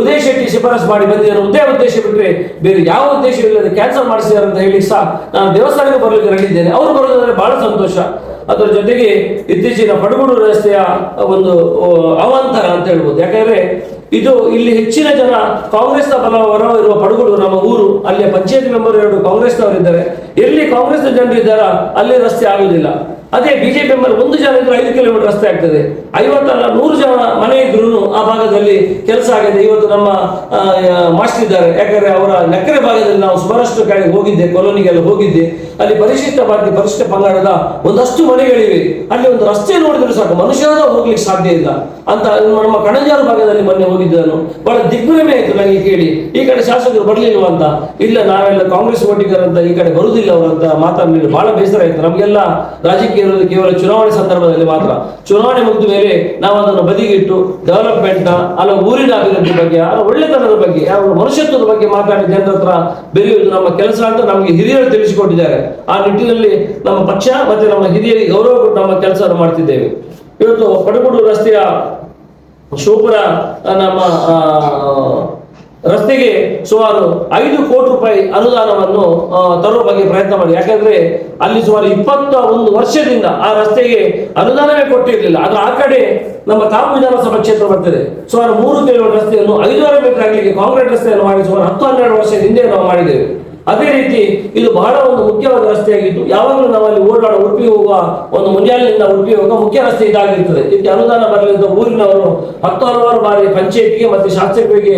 ಉದಯ್ ಶೆಟ್ಟಿ ಶಿಫಾರಸು ಮಾಡಿ ಬಂದಿದ್ದಾರೆ. ಒಂದೇ ಉದ್ದೇಶ ಬಿಟ್ಟರೆ ಬೇರೆ ಯಾವ ಉದ್ದೇಶವಿಲ್ಲದೆ ಕ್ಯಾನ್ಸಲ್ ಮಾಡಿಸಿದ್ದಾರೆ ಅಂತ ಹೇಳಿ ಸಹ ನಾನು ದೇವಸ್ಥಾನಕ್ಕೆ ಬರಲಿಕ್ಕೆ ರೆಡಿ ಇದ್ದೇನೆ. ಅವರು ಬರೋದಾದ್ರೆ ಬಹಳ ಸಂತೋಷ. ಅದರ ಜೊತೆಗೆ ಇತ್ತೀಚಿನ ಪಡುಗುಡು ರಸ್ತೆಯ ಒಂದು ಅವಾಂತರ ಅಂತ ಹೇಳ್ಬೋದು. ಯಾಕಂದ್ರೆ ಇದು ಇಲ್ಲಿ ಹೆಚ್ಚಿನ ಜನ ಕಾಂಗ್ರೆಸ್ನ ಬಲವರ ಇರುವ ಪಡುಗುಡು ನಮ್ಮ ಊರು, ಅಲ್ಲಿಯ ಪಂಚಾಯತ್ ಮೆಂಬರ್ 2 ಕಾಂಗ್ರೆಸ್ನವರಿದ್ದಾರೆ. ಎಲ್ಲಿ ಕಾಂಗ್ರೆಸ್ನ ಜನರು ಇದ್ದಾರಾ ಅಲ್ಲಿ ರಸ್ತೆ ಆಗುದಿಲ್ಲ. ಅದೇ ಬಿಜೆಪಿ ಮೆಂಬರ್ 1 ಜನ ಇದ್ರೆ 5 ಕಿಲೋಮೀಟರ್ ರಸ್ತೆ ಆಗ್ತದೆ. 50 ಅಲ್ಲ 100 ಜನ ಮನೆ ಇದ್ರು ಆ ಭಾಗದಲ್ಲಿ ಕೆಲಸ ಆಗಿದೆ. ಇವತ್ತು ನಮ್ಮ ಮಾಸ್ಟರ್ ಇದ್ದಾರೆ, ಯಾಕಂದ್ರೆ ಅವರ ನಕ್ಕರೆ ಭಾಗದಲ್ಲಿ ನಾವು ಸುಮಾರಷ್ಟು ಕಡೆ ಹೋಗಿದ್ದೆ, ಕಾಲೋನಿಗೆಲ್ಲ ಹೋಗಿದ್ದೆ. ಅಲ್ಲಿ ಪರಿಶಿಷ್ಟ ಜಾತಿ ಪರಿಶಿಷ್ಟ ಪಂಗಡದ ಒಂದಷ್ಟು ಮನೆಗಳಿವೆ. ಅಲ್ಲಿ ಒಂದು ರಸ್ತೆ ನೋಡಿದ್ರೆ ಸಾಕು, ಮನುಷ್ಯನ ಹೋಗ್ಲಿಕ್ಕೆ ಸಾಧ್ಯ ಇಲ್ಲ ಅಂತ ನಮ್ಮ ಕಣಜಾರು ಭಾಗದಲ್ಲಿ ಮೊನ್ನೆ ಹೋಗಿದ್ದನು. ಬಹಳ ದಿಗ್ಭ್ರಮೆ ಆಯ್ತು ನನಗೆ ಕೇಳಿ, ಈ ಕಡೆ ಶಾಸಕರು ಬರ್ಲಿಲ್ವ ಅಂತ. ಇಲ್ಲ, ನಾವೆಲ್ಲ ಕಾಂಗ್ರೆಸ್ ಓಟಿಗರಂತ ಈ ಕಡೆ ಬರುವುದಿಲ್ಲ ಅವರಂತ ಮಾತಾಡಲಿಲ್ಲ. ಬಹಳ ಬೇಸರ ಆಯ್ತು. ನಮಗೆಲ್ಲ ರಾಜಕೀಯ ಇರೋದು ಕೇವಲ ಚುನಾವಣೆ ಸಂದರ್ಭದಲ್ಲಿ ಮಾತ್ರ. ಚುನಾವಣೆ ಮುಗಿದ ಮೇಲೆ ನಾವು ಅದನ್ನು ಬದಿಗಿಟ್ಟು ಡೆವಲಪ್ಮೆಂಟ್ ಅಲ್ಲ ಊರಿನ ಅಭಿವೃದ್ಧಿ ಬಗ್ಗೆ ಅಲ್ಲ ಒಳ್ಳೆತನದ ಬಗ್ಗೆ ಯಾವ ಮನುಷ್ಯತ್ವದ ಬಗ್ಗೆ ಮಾತಾಡಿ ಜನರ ಹತ್ರ ಬೆರೆಯುವುದು ನಮ್ಮ ಕೆಲಸ ಅಂತ ನಮಗೆ ಹಿರಿಯರು ತಿಳಿಸಿಕೊಟ್ಟಿದ್ದಾರೆ. ಆ ನಿಟ್ಟಿನಲ್ಲಿ ನಮ್ಮ ಪಕ್ಷ ಮತ್ತೆ ನಮ್ಮ ಹಿರಿಯರಿಗೆ ಗೌರವ ಕೊಟ್ಟು ನಮ್ಮ ಕೆಲಸವನ್ನು ಮಾಡ್ತಿದ್ದೇವೆ. ಇವತ್ತು ಪಡುಗುಡು ರಸ್ತೆಯ ಶೋಪುರ ನಮ್ಮ ರಸ್ತೆಗೆ ಸುಮಾರು 5 ಕೋಟಿ ರೂಪಾಯಿ ಅನುದಾನವನ್ನು ತರುವ ಬಗ್ಗೆ ಪ್ರಯತ್ನ ಮಾಡಿ. ಯಾಕಂದ್ರೆ ಅಲ್ಲಿ ಸುಮಾರು 21 ವರ್ಷದಿಂದ ಆ ರಸ್ತೆಗೆ ಅನುದಾನವೇ ಕೊಟ್ಟಿರಲಿಲ್ಲ. ಅದು ಆ ಕಡೆ ನಮ್ಮ ಕಾಪು ವಿಧಾನಸಭಾ ಕ್ಷೇತ್ರ ಬರ್ತದೆ. ಸುಮಾರು 3 ಕಿಲೋಮೀಟರ್ ರಸ್ತೆಯನ್ನು 5.5 ಮೀಟರ್ ಆಗಲಿಕ್ಕೆ ಕಾಂಕ್ರೀಟ್ ರಸ್ತೆಯನ್ನು ಮಾಡಿ ಸುಮಾರು 10-12 ವರ್ಷದ ಹಿಂದೆ ನಾವು ಮಾಡಿದ್ದೇವೆ. ಅದೇ ರೀತಿ ಇದು ಬಹಳ ಒಂದು ಮುಖ್ಯವಾದ ರಸ್ತೆಯಾಗಿತ್ತು. ಯಾವಾಗಲೂ ನಾವಲ್ಲಿ ಓಡಾಡ ಉಡುಪಿ ಹೋಗುವ ಒಂದು ಮುಂಜಾನೆಯಿಂದ ಉಡುಪಿ ಹೋಗುವ ಮುಖ್ಯ ರಸ್ತೆ ಇದಾಗಿರ್ತದೆ. ಇದಕ್ಕೆ ಅನುದಾನ ಬರಲಿದ್ದ ಊರಿನವರು 10 ಹಲವಾರು ಬಾರಿ ಪಂಚಾಯತ್ಗೆ ಮತ್ತು ಶಾಸಕರಿಗೆ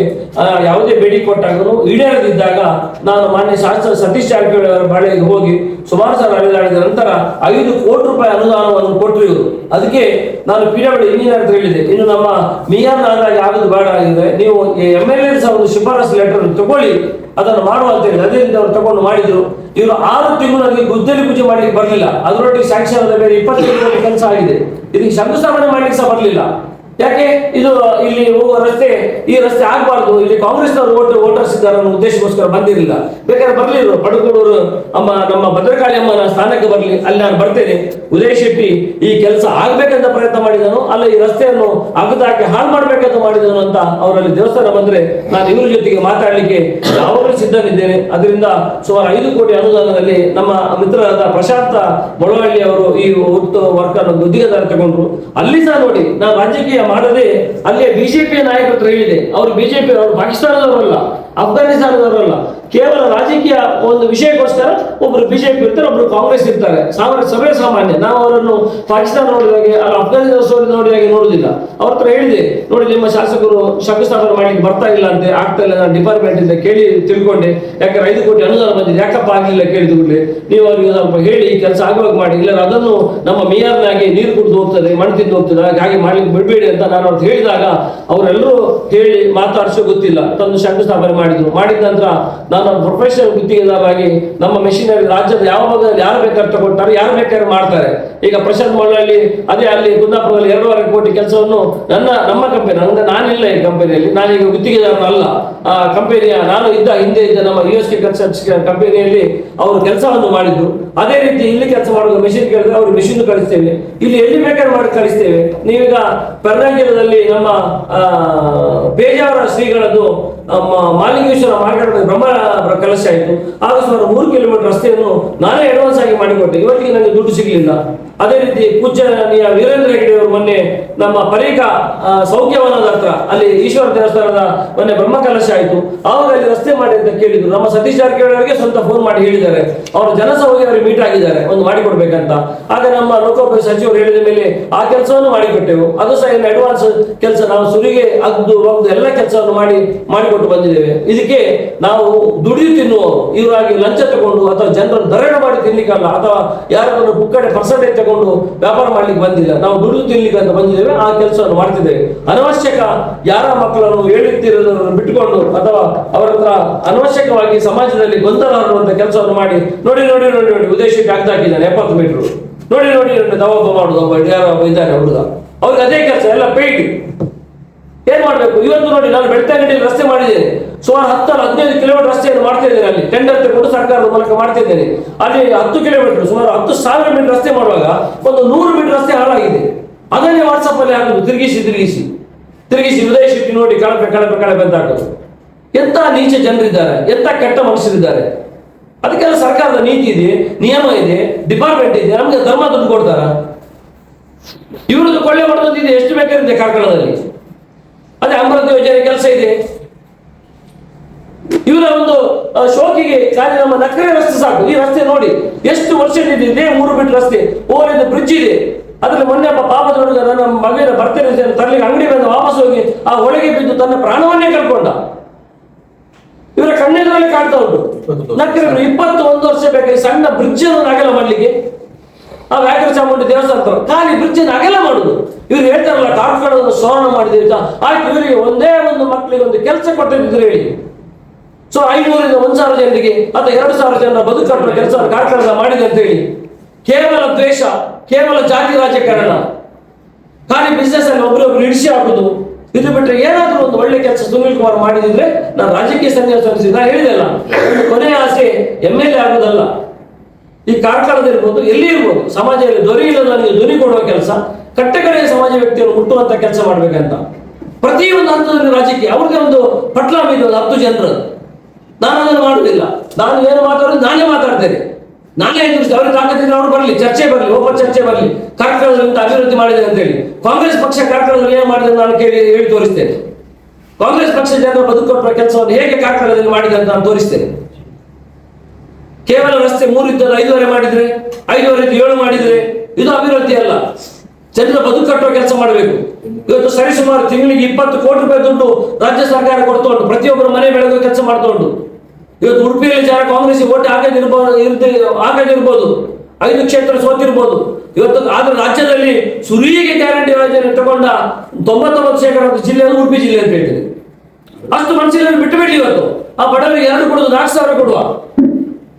ಯಾವುದೇ ಬೇಡಿಕೆ ಕೊಟ್ಟಾಗಲೂ ಈಡೇರದಿದ್ದಾಗ ನಾನು ಮಾನ್ಯ ಶಾಸಕ ಸತೀಶ್ ಜಾರಕಿಹೊಳಿ ಅವರ ಬಾಳೆಗೆ ಹೋಗಿ ಸುಮಾರು ಸಲ ಅಲೆದಾಡಿದ ನಂತರ 5 ಕೋಟಿ ರೂಪಾಯಿ ಅನುದಾನವನ್ನು ಕೊಟ್ಟರು ಇವರು. ಅದಕ್ಕೆ ನಾನು ಪಿಡಬ್ಲ್ಯೂ ಇಂಜಿನಿಯರ್ ಅಂತ ಹೇಳಿದೆ, ಇನ್ನು ನಮ್ಮ ಮೇಯರ್ ಆದಾಗಿ ಆಗೋದು ಬೇಡ ಆಗಿದೆ, ನೀವು MLA ಸಹ ಒಂದು ಶಿಫಾರಸು ಲೆಟರ್ ತಗೊಳ್ಳಿ ಅದನ್ನು ಮಾಡುವ ಅಂತ ಹೇಳಿ ಅದೇ ರೀತಿ ಅವರು ತಗೊಂಡು ಮಾಡಿದ್ರು. ಇವರು 6 ತಿಂಗಳಲ್ಲಿ ಗುದ್ದಲಿ ಪೂಜೆ ಮಾಡ್ಲಿಕ್ಕೆ ಬರಲಿಲ್ಲ. ಅದರೊಟ್ಟಿಗೆ ಸ್ಯಾಂಕ್ಷನ್ ಆದ ಬೇರೆ 20 ಕೆಲಸ ಆಗಿದೆ. ಇದಕ್ಕೆ ಶಂಕುಸ್ಥಾಪನೆ ಮಾಡ್ಲಿಕ್ಕೆ ಸಹ ಬರಲಿಲ್ಲ. ಯಾಕೆ? ಇದು ಇಲ್ಲಿ ಹೋಗುವ ರಸ್ತೆ ಈ ರಸ್ತೆ ಆಗಬಾರ್ದು, ಇಲ್ಲಿ ಕಾಂಗ್ರೆಸ್ನವರು ವೋಟರ್ಸ್ ಇದ್ದಾರೆ ಅನ್ನೋ ಉದ್ದೇಶಕ್ಕೋಸ್ಕರ ಬಂದಿರಲಿಲ್ಲ. ಬೇಕಾದ್ರೆ ಬರ್ಲಿರು ಪಡುಗೂರು ನಮ್ಮ ಭದ್ರಕಾಳಿ ಅಮ್ಮನ ಸ್ಥಾನಕ್ಕೆ ಬರಲಿ, ಅಲ್ಲಿ ನಾನು ಬರ್ತೇನೆ. ಉದಯ್ ಶೆಟ್ಟಿ ಈ ಕೆಲಸ ಆಗ್ಬೇಕಂತ ಪ್ರಯತ್ನ ಮಾಡಿದನು, ಅಲ್ಲ ಈ ರಸ್ತೆಯನ್ನು ಅಗದಾಕಿ ಹಾಳು ಮಾಡ್ಬೇಕಂತ ಮಾಡಿದನು ಅಂತ ಅವರಲ್ಲಿ ದೇವಸ್ಥಾನ ಬಂದ್ರೆ ನಾನು ಇವ್ರ ಜೊತೆಗೆ ಮಾತಾಡ್ಲಿಕ್ಕೆ ಯಾವಾಗಲೂ ಸಿದ್ಧನಿದ್ದೇನೆ. ಅದರಿಂದ ಸುಮಾರು 5 ಕೋಟಿ ಅನುದಾನದಲ್ಲಿ ನಮ್ಮ ಮಿತ್ರರಾದ ಪ್ರಶಾಂತ ಮೊಳವಳ್ಳಿ ಅವರು ಈ ವರ್ಕ್ ಅನ್ನು ಗುತ್ತಿಗೆದಾರ ತಗೊಂಡ್ರು. ಅಲ್ಲಿ ಸಹ ನೋಡಿ, ನಾವು ರಾಜಕೀಯ ಮಾಡದೆ ಅಲ್ಲೇ ಬಿಜೆಪಿಯ ನಾಯಕರ ಹತ್ರ ಹೇಳಿದೆ, ಅವರು ಬಿಜೆಪಿ ಅವರು ಪಾಕಿಸ್ತಾನದವರಲ್ಲ, ಅಫ್ಘಾನಿಸ್ತಾನದವರಲ್ಲ, ಕೇವಲ ರಾಜಕೀಯ ಒಂದು ವಿಷಯಕ್ಕೋಸ್ಕರ ಒಬ್ರು ಬಿಜೆಪಿ ಇರ್ತಾರೆ, ಒಬ್ರು ಕಾಂಗ್ರೆಸ್ ಇರ್ತಾರೆ. ಸಭೆ ಸಾಮಾನ್ಯ. ನಾವು ಅವರನ್ನು ಪಾಕಿಸ್ತಾನ ನೋಡಿದಾಗೆ ಅಲ್ಲ ಅಫ್ಘಾನಿಸ್ತಾನ ನೋಡಿದಾಗೆ ನೋಡುದಿಲ್ಲ. ಅವ್ರ ಹತ್ರ ಹೇಳಿದೆ, ನೋಡಿ ನಿಮ್ಮ ಶಾಸಕರು ಶಂಕುಸ್ಥಾಪನೆ ಮಾಡ್ಲಿಕ್ಕೆ ಬರ್ತಾ ಇಲ್ಲ ಅಂತೆ, ಆಗ್ತಾ ಇಲ್ಲ, ನಾನು ಡಿಪಾರ್ಟ್ಮೆಂಟ್ ಇಂದ ಕೇಳಿ ತಿಳ್ಕೊಂಡೆ. ಯಾಕಂದ್ರೆ 5 ಕೋಟಿ ಅನುದಾನ ಬಂದಿದೆ, ಯಾಕಪ್ಪ ಆಗ್ಲಿಲ್ಲ ಕೇಳಿದ ಕೂಡಲೇ ನೀವು ಅವರಿಗೆ ಸ್ವಲ್ಪ ಹೇಳಿ ಕೆಲಸ ಆಗುವಾಗ ಮಾಡಿ, ಇಲ್ಲ ಅದನ್ನು ನಮ್ಮ ಮೇಯರ್ನಾಗಿ ನೀರು ಕುಡಿದು ಹೋಗ್ತದೆ, ಮಣ್ಣು ತಿಂದು ಹೋಗ್ತದೆ, ಹಾಗೆ ಮಾಡ್ಲಿಕ್ಕೆ ಬಿಡಬೇಡಿ ಅಂತ ನಾನು ಅವ್ರು ಹೇಳಿದಾಗ ಅವರೆಲ್ಲರೂ ಹೇಳಿ ಮಾತಾಡಿಸೋ ಗೊತ್ತಿಲ್ಲ ತಂದು ಶಂಕುಸ್ಥಾಪನೆ ಮಾಡಿದ್ರು. ಮಾಡಿದ ನಂತರ ನಾನು ಪ್ರೊಫೆಷನಲ್ ಗುತ್ತಿಗೆದಾರರಾಗಿ ನಮ್ಮ ಮೆಷಿನರಿ ರಾಜ್ಯದ ಯಾವ ಭಾಗದಲ್ಲಿ ಯಾರು ಬೇಕಾದ್ರೆ ತಗೊಳ್ತಾರೆ, ಯಾರು ಬೇಕಾದ್ರೆ ಮಾಡ್ತಾರೆ. ಈಗ ಪ್ರಶಾಂತ್ ಮೊಳಹಳ್ಳಿ ಅದೇ ಅಲ್ಲಿ ಕುಂದಾಪುರದಲ್ಲಿ 2.5 ಕೋಟಿ ಕೆಲಸವನ್ನು ನಮ್ಮ ಕಂಪನಿ, ನಾನಿಲ್ಲ ಈ ಕಂಪನಿಯಲ್ಲಿ, ನಾನೀಗ ಗುತ್ತಿಗೆದಾರನಲ್ಲ. ಆ ಕಂಪನಿಯ ನಾನು ಹಿಂದೆ ಇದ್ದ ನಮ್ಮ USK ಕನ್ಸಲ್ಟ್ಸ್ ಕಂಪನಿಯಲ್ಲಿ ಅವರು ಕೆಲಸವನ್ನು ಮಾಡಿದ್ರು. ಅದೇ ರೀತಿ ಇಲ್ಲಿ ಕೆಲಸ ಮಾಡುವ ಮೆಷಿನ್ ಕೇಳಿದ್ರೆ ಅವರು ಮೆಷಿನ್ ಕಳಿಸ್ತೇವೆ, ಇಲ್ಲಿ ಎಲ್ಲಿ ಬೇಕಾದ್ರೆ ಮಾಡಿ ಕಳಿಸ್ತೇವೆ. ನೀವೀಗ ಪರ್ನಾಂಗಿರದಲ್ಲಿ ನಮ್ಮ ಬೇಜಾವರ ಶ್ರೀಗಳದ್ದು ಮಾಲಿಂಗೇಶ್ವರ ಮಾರ್ಕೆಟ್ ಬ್ರಹ್ಮ ಕಲಶ ಆಯಿತು. ಆಗ ಸುಮಾರು 3 ಕಿಲೋಮೀಟರ್ ರಸ್ತೆಯನ್ನು ನಾನೇ ಅಡ್ವಾನ್ಸ್ ಆಗಿ ಮಾಡಿಕೊಟ್ಟೆ. ಇವತ್ತಿಗೆ ನನಗೆ ದುಡ್ಡು ಸಿಗಲಿಲ್ಲ. ಅದೇ ರೀತಿ ಪೂಜ್ಯನೀಯ ವೀರೇಂದ್ರ ಹೆಗಡೆ ಅವರು ಮೊನ್ನೆ ನಮ್ಮ ಪರೀಕ ಸೌಖ್ಯವನದ ಹತ್ರ ಅಲ್ಲಿ ಈಶ್ವರ ದೇವಸ್ಥಾನದ ಮೊನ್ನೆ ಬ್ರಹ್ಮಕಲಶ ಆಯಿತು, ಆವಾಗ ಅಲ್ಲಿ ರಸ್ತೆ ಮಾಡಿ ಅಂತ ಕೇಳಿದ್ರು. ನಮ್ಮ ಸತೀಶ್ ಜಾರಕಿಹೊಳಿ ಅವರಿಗೆ ಸ್ವಂತ ಫೋನ್ ಮಾಡಿ ಹೇಳಿದ್ದಾರೆ, ಅವರು ಜನಸಭೆಗೆ ಅವರಿಗೆ ಮೀಟ್ ಆಗಿದ್ದಾರೆ, ಒಂದು ಮಾಡಿಕೊಡ್ಬೇಕಂತ. ಆಗ ನಮ್ಮ ಲೋಕೋಪಯೋಗಿ ಸಚಿವರು ಹೇಳಿದ ಮೇಲೆ ಆ ಕೆಲಸವನ್ನು ಮಾಡಿಕೊಟ್ಟೆವು. ಅದು ಸಹ ಇನ್ನು ಅಡ್ವಾನ್ಸ್ ಕೆಲಸ, ನಾವು ಸುರಿಗೆ ಅಗ್ದು ಒಗ್ದು ಎಲ್ಲ ಕೆಲಸವನ್ನು ಮಾಡಿಕೊಟ್ಟು ಬಂದಿದ್ದೇವೆ. ಇದಕ್ಕೆ ನಾವು ದುಡಿದು ತಿನ್ನುವವರು ಇವರಾಗಿ ಲಂಚ ತಗೊಂಡು ಅಥವಾ ಜನರನ್ನು ದರಣ ಮಾಡಿ ತಿನ್ಲಿಕ್ಕಲ್ಲ, ಅಥವಾ ಯಾರನ್ನು ಪುಕ್ಕಡೆ ಪರ್ಸೆಂಟೇಜ್ ತಗೊಂಡು ವ್ಯಾಪಾರ ಮಾಡ್ಲಿಕ್ಕೆ ಬಂದಿಲ್ಲ. ನಾವು ದುಡಿದು ತಿನ್ಲಿಕ್ಕೆ ಅಂತ ಬಂದಿದ್ದೇವೆ, ಆ ಕೆಲಸವನ್ನು ಮಾಡ್ತಿದ್ದೇವೆ. ಅನವಶ್ಯಕ ಯಾರ ಮಕ್ಕಳನ್ನು ಹೇಳಿರ್ತಿರೋದನ್ನು ಬಿಟ್ಟುಕೊಂಡು ಅಥವಾ ಅವರ ಹತ್ರ ಅನವಶ್ಯಕವಾಗಿ ಸಮಾಜದಲ್ಲಿ ಗೊಂದಲ ಹರಡುವಂತ ಕೆಲಸವನ್ನು ಮಾಡಿ ನೋಡಿ ನೋಡಿ ನೋಡಿ ನೋಡಿ ಉದ್ದೇಶಕ್ಕೆ ಹಾಕಿದ್ದಾನೆ 70 ಮೀಟರ್ ನೋಡಿ ನೋಡಿ ನೋಡಿ ದವಬ್ಬ ಮಾಡುದು ಒಬ್ಬ ಯಾರೋ ಇದ್ದಾನೆ ಹುಡುಗ, ಅವ್ರಿಗೆ ಅದೇ ಕೆಲಸ ಎಲ್ಲ ಪೇಯ್ಡ್. ಏನ್ ಮಾಡ್ಬೇಕು? ಇವತ್ತು ನೋಡಿ ನಾನು ಬೆಳ್ತಂಗಡಿಯಲ್ಲಿ ರಸ್ತೆ ಮಾಡಿದ್ದೇನೆ, ಸುಮಾರು 10-15 ಕಿಲೋಮೀಟರ್ ರಸ್ತೆಯನ್ನು ಮಾಡ್ತಾ ಇದ್ದೇನೆ. ಅಲ್ಲಿ ಟೆಂಡರ್ ತಗೊಂಡು ಸರ್ಕಾರದ ಮೂಲಕ ಮಾಡ್ತಾ ಇದ್ದೇನೆ. ಅಲ್ಲಿ 10 ಕಿಲೋಮೀಟರ್ ಸುಮಾರು 10,000 ಮೀಟರ್ ರಸ್ತೆ ಮಾಡುವಾಗ ಒಂದು 100 ಮೀಟರ್ ರಸ್ತೆ ಹಾಳಾಗಿದೆ. ಅದನ್ನೇ ವಾಟ್ಸಪ್ ಅಲ್ಲಿ ಹಾಕುದು, ತಿರುಗಿಸಿ ಉದಯ ಶೆಟ್ಟಿ ನೋಡಿ ಕಳಪೆ ಅಂತ ಹಾಕೋದು. ಎಂತ ನೀಚ ಜನರಿದ್ದಾರೆ, ಎಂತ ಕೆಟ್ಟ ಮನುಷ್ಯರಿದ್ದಾರೆ. ಅದಕ್ಕೆಲ್ಲ ಸರ್ಕಾರದ ನೀತಿ ಇದೆ, ನಿಯಮ ಇದೆ, ಡಿಪಾರ್ಟ್ಮೆಂಟ್ ಇದೆ. ನಮ್ಗೆ ಧರ್ಮ ದುಡ್ಡು ಕೊಡ್ತಾರ? ಇವ್ರದ್ದು ಕೊಳ್ಳೆ ಹೊಡೆದಿದೆ, ಎಷ್ಟು ಬೇಕಾಗಿದೆ ಕಾರ್ಕಳದಲ್ಲಿ. ಅದೇ ಅಮೃತ ಯೋಜನೆ ಕೆಲಸ ಇದೆ. ಇವರ ಒಂದು ಶೋಕಿಗೆ ಖಾಲಿ ನಮ್ಮ ನಕರೆ ರಸ್ತೆ ಸಾಕು. ಈ ರಸ್ತೆ ನೋಡಿ ಎಷ್ಟು ವರ್ಷದಿಂದ ಇದೆ, 3 ಮೀಟರ್ ರಸ್ತೆ, ಓವರಿಂದ ಬ್ರಿಡ್ಜ್ ಇದೆ. ಅದ್ರಲ್ಲಿ ಮೊನ್ನೆ ಒಬ್ಬ ಪಾಪದ ಹುಡುಗ ನನ್ನ ಮಗನ ಬರ್ತೇನೆ ತರಲಿಕ್ಕೆ ಅಂಗಡಿ ಬಂದು ವಾಪಸ್ ಹೋಗಿ ಆ ಒಳಗೆ ಬಿದ್ದು ತನ್ನ ಪ್ರಾಣವನ್ನೇ ಕಳ್ಕೊಂಡ. ಇವರ ಕಣ್ಣೆದುರಲ್ಲಿ ಕಾಣ್ತಾ ಉಂಟು. ನಕರೆ 21 ವರ್ಷ ಬೇಕಾಗಿ ಸಣ್ಣ ಬ್ರಿಡ್ಜ್ ಅನ್ನು ಅಗಲ ಮಾಡ್ಲಿಕ್ಕೆ. ಆ ವ್ಯಾಘ್ರ ಚಾಮುಂಡಿ ದೇವಸ್ಥಾನ ಖಾಲಿ ಬ್ರಿಡ್ಜ್ ಅನ್ನು ಅಗಲ ಮಾಡುದು. ಇವ್ರು ಹೇಳ್ತಾರಲ್ಲ ಕಾರ್ಕಳವನ್ನು ಸುವರ್ಣ ಮಾಡಿದ್ದೇವೆ, ಆಯ್ತು ಇವರಿಗೆ ಒಂದೇ ಒಂದು ಮಕ್ಕಳಿಗೆ ಒಂದು ಕೆಲಸ ಕೊಟ್ಟಿದ್ರು ಹೇಳಿ. ಸೊ 500ರಿಂದ 1,000 ಜನರಿಗೆ ಅಥವಾ 2,000 ಜನರ ಬದುಕು ಕಟ್ಟುವ ಕೆಲಸ ಕಾರ್ಕಳದ ಮಾಡಿದೆ ಅಂತ ಹೇಳಿ. ಕೇವಲ ದ್ವೇಷ, ಕೇವಲ ಜಾತಿ ರಾಜಕಾರಣ, ಖಾಲಿ ಬಿಸ್ನೆಸ್ ಅಲ್ಲಿ ಒಬ್ರೊಬ್ರು ಇಡಿಸಿ ಹಾಕುದು. ಇದು ಬಿಟ್ಟರೆ ಏನಾದ್ರೂ ಒಂದು ಒಳ್ಳೆ ಕೆಲಸ ಸುನೀಲ್ ಕುಮಾರ್ ಮಾಡಿದಿದ್ರೆ ನಾನು ರಾಜಕೀಯ ಸನ್ಯಾಸ ನಾ ಹೇಳಿದೆಲ್ಲ. ಕೊನೆಯ ಆಸೆ MLA ಆಗುದಲ್ಲ. ಈ ಕಾರ್ಕಳದಿರ್ಬೋದು, ಎಲ್ಲಿ ಇರ್ಬೋದು, ಸಮಾಜದಲ್ಲಿ ದೊರೆಯಿಲ್ಲದವನಿಗೆ ಧ್ವನಿ ಕೊಡುವ ಕೆಲಸ, ಕಟ್ಟಕಡೆಯ ಸಮಾಜ ವ್ಯಕ್ತಿಯನ್ನು ಮುಟ್ಟುವಂತ ಕೆಲಸ ಮಾಡ್ಬೇಕಂತ. ಪ್ರತಿಯೊಂದು ಹಂತದಲ್ಲಿ ರಾಜಕೀಯ ಅವ್ರಿಗೆ ಒಂದು ಪಟ್ಲ ಮೀದು 10 ಜನರು. ನಾನು ಅದನ್ನು ಮಾಡುವುದಿಲ್ಲ. ನಾನು ಏನು ಮಾತಾಡೋದು ನಾನೇ ಮಾತಾಡ್ತೇನೆ, ನಾನೇ ಎದುರಿಸ್ತೇನೆ. ಅವ್ರಿಗೆ ತಾಕತ್ತಿದ್ರೆ ಅವ್ರು ಬರಲಿ, ಚರ್ಚೆ ಬರಲಿ, ಓಪನ್ ಚರ್ಚೆ ಬರಲಿ. ಕಾರ್ಕಳದಲ್ಲಿ ಅಭಿವೃದ್ಧಿ ಮಾಡಿದೆ ಅಂತ ಹೇಳಿ ಕಾಂಗ್ರೆಸ್ ಪಕ್ಷ ಕಾರ್ಕಳದಲ್ಲಿ ಏನು ಮಾಡಿದೆ ನಾನು ಹೇಳಿ ತೋರಿಸ್ತೇನೆ. ಕಾಂಗ್ರೆಸ್ ಪಕ್ಷ ಜನರ ಬದುಕುವ ಕೆಲಸವನ್ನು ಹೇಗೆ ಕಾರ್ಕಳದಲ್ಲಿ ಮಾಡಿದೆ ಅಂತ ನಾನು ತೋರಿಸ್ತೇನೆ. ಕೇವಲ ರಸ್ತೆ 3 ಇದ್ದದ್ದು 5.5 ಮಾಡಿದ್ರೆ, 5.5 7 ಮಾಡಿದ್ರೆ ಇದು ಅಭಿವೃದ್ಧಿ ಅಲ್ಲ. ಜನರ ಬದುಕು ಕಟ್ಟುವ ಕೆಲಸ ಮಾಡಬೇಕು. ಇವತ್ತು ಸರಿಸುಮಾರು ತಿಂಗಳಿಗೆ 20 ಕೋಟಿ ರೂಪಾಯಿ ದುಡ್ಡು ರಾಜ್ಯ ಸರ್ಕಾರ ಕೊಡ್ತಾ ಉಂಟು, ಪ್ರತಿಯೊಬ್ಬರು ಮನೆ ಬೆಳಗುವ ಕೆಲಸ ಮಾಡ್ತಾ ಉಂಟು. ಇವತ್ತು ಉಡುಪಿಯಲ್ಲಿ ಜನ ಕಾಂಗ್ರೆಸ್ ಓಟ್ ಹಾಕದಿರ್ಬೋದು, 5 ಕ್ಷೇತ್ರ ಸೋತಿರ್ಬೋದು. ಇವತ್ತು ಆದ್ರೆ ರಾಜ್ಯದಲ್ಲಿ ಸುರಿಗೆ ಗ್ಯಾರಂಟಿ ಯೋಜನೆ ತಗೊಂಡ 99% ಜಿಲ್ಲೆಯನ್ನು ಉಡುಪಿ ಜಿಲ್ಲೆ ಅಂತ ಹೇಳ್ತೀನಿ. ಅಷ್ಟು ಮನುಷ್ಯರನ್ನು ಬಿಟ್ಟು ಬಿಡಿ. ಇವತ್ತು ಆ ಬಡವರಿಗೆ 2 ಕೊಡುದು 4,000 ಕೊಡುವ,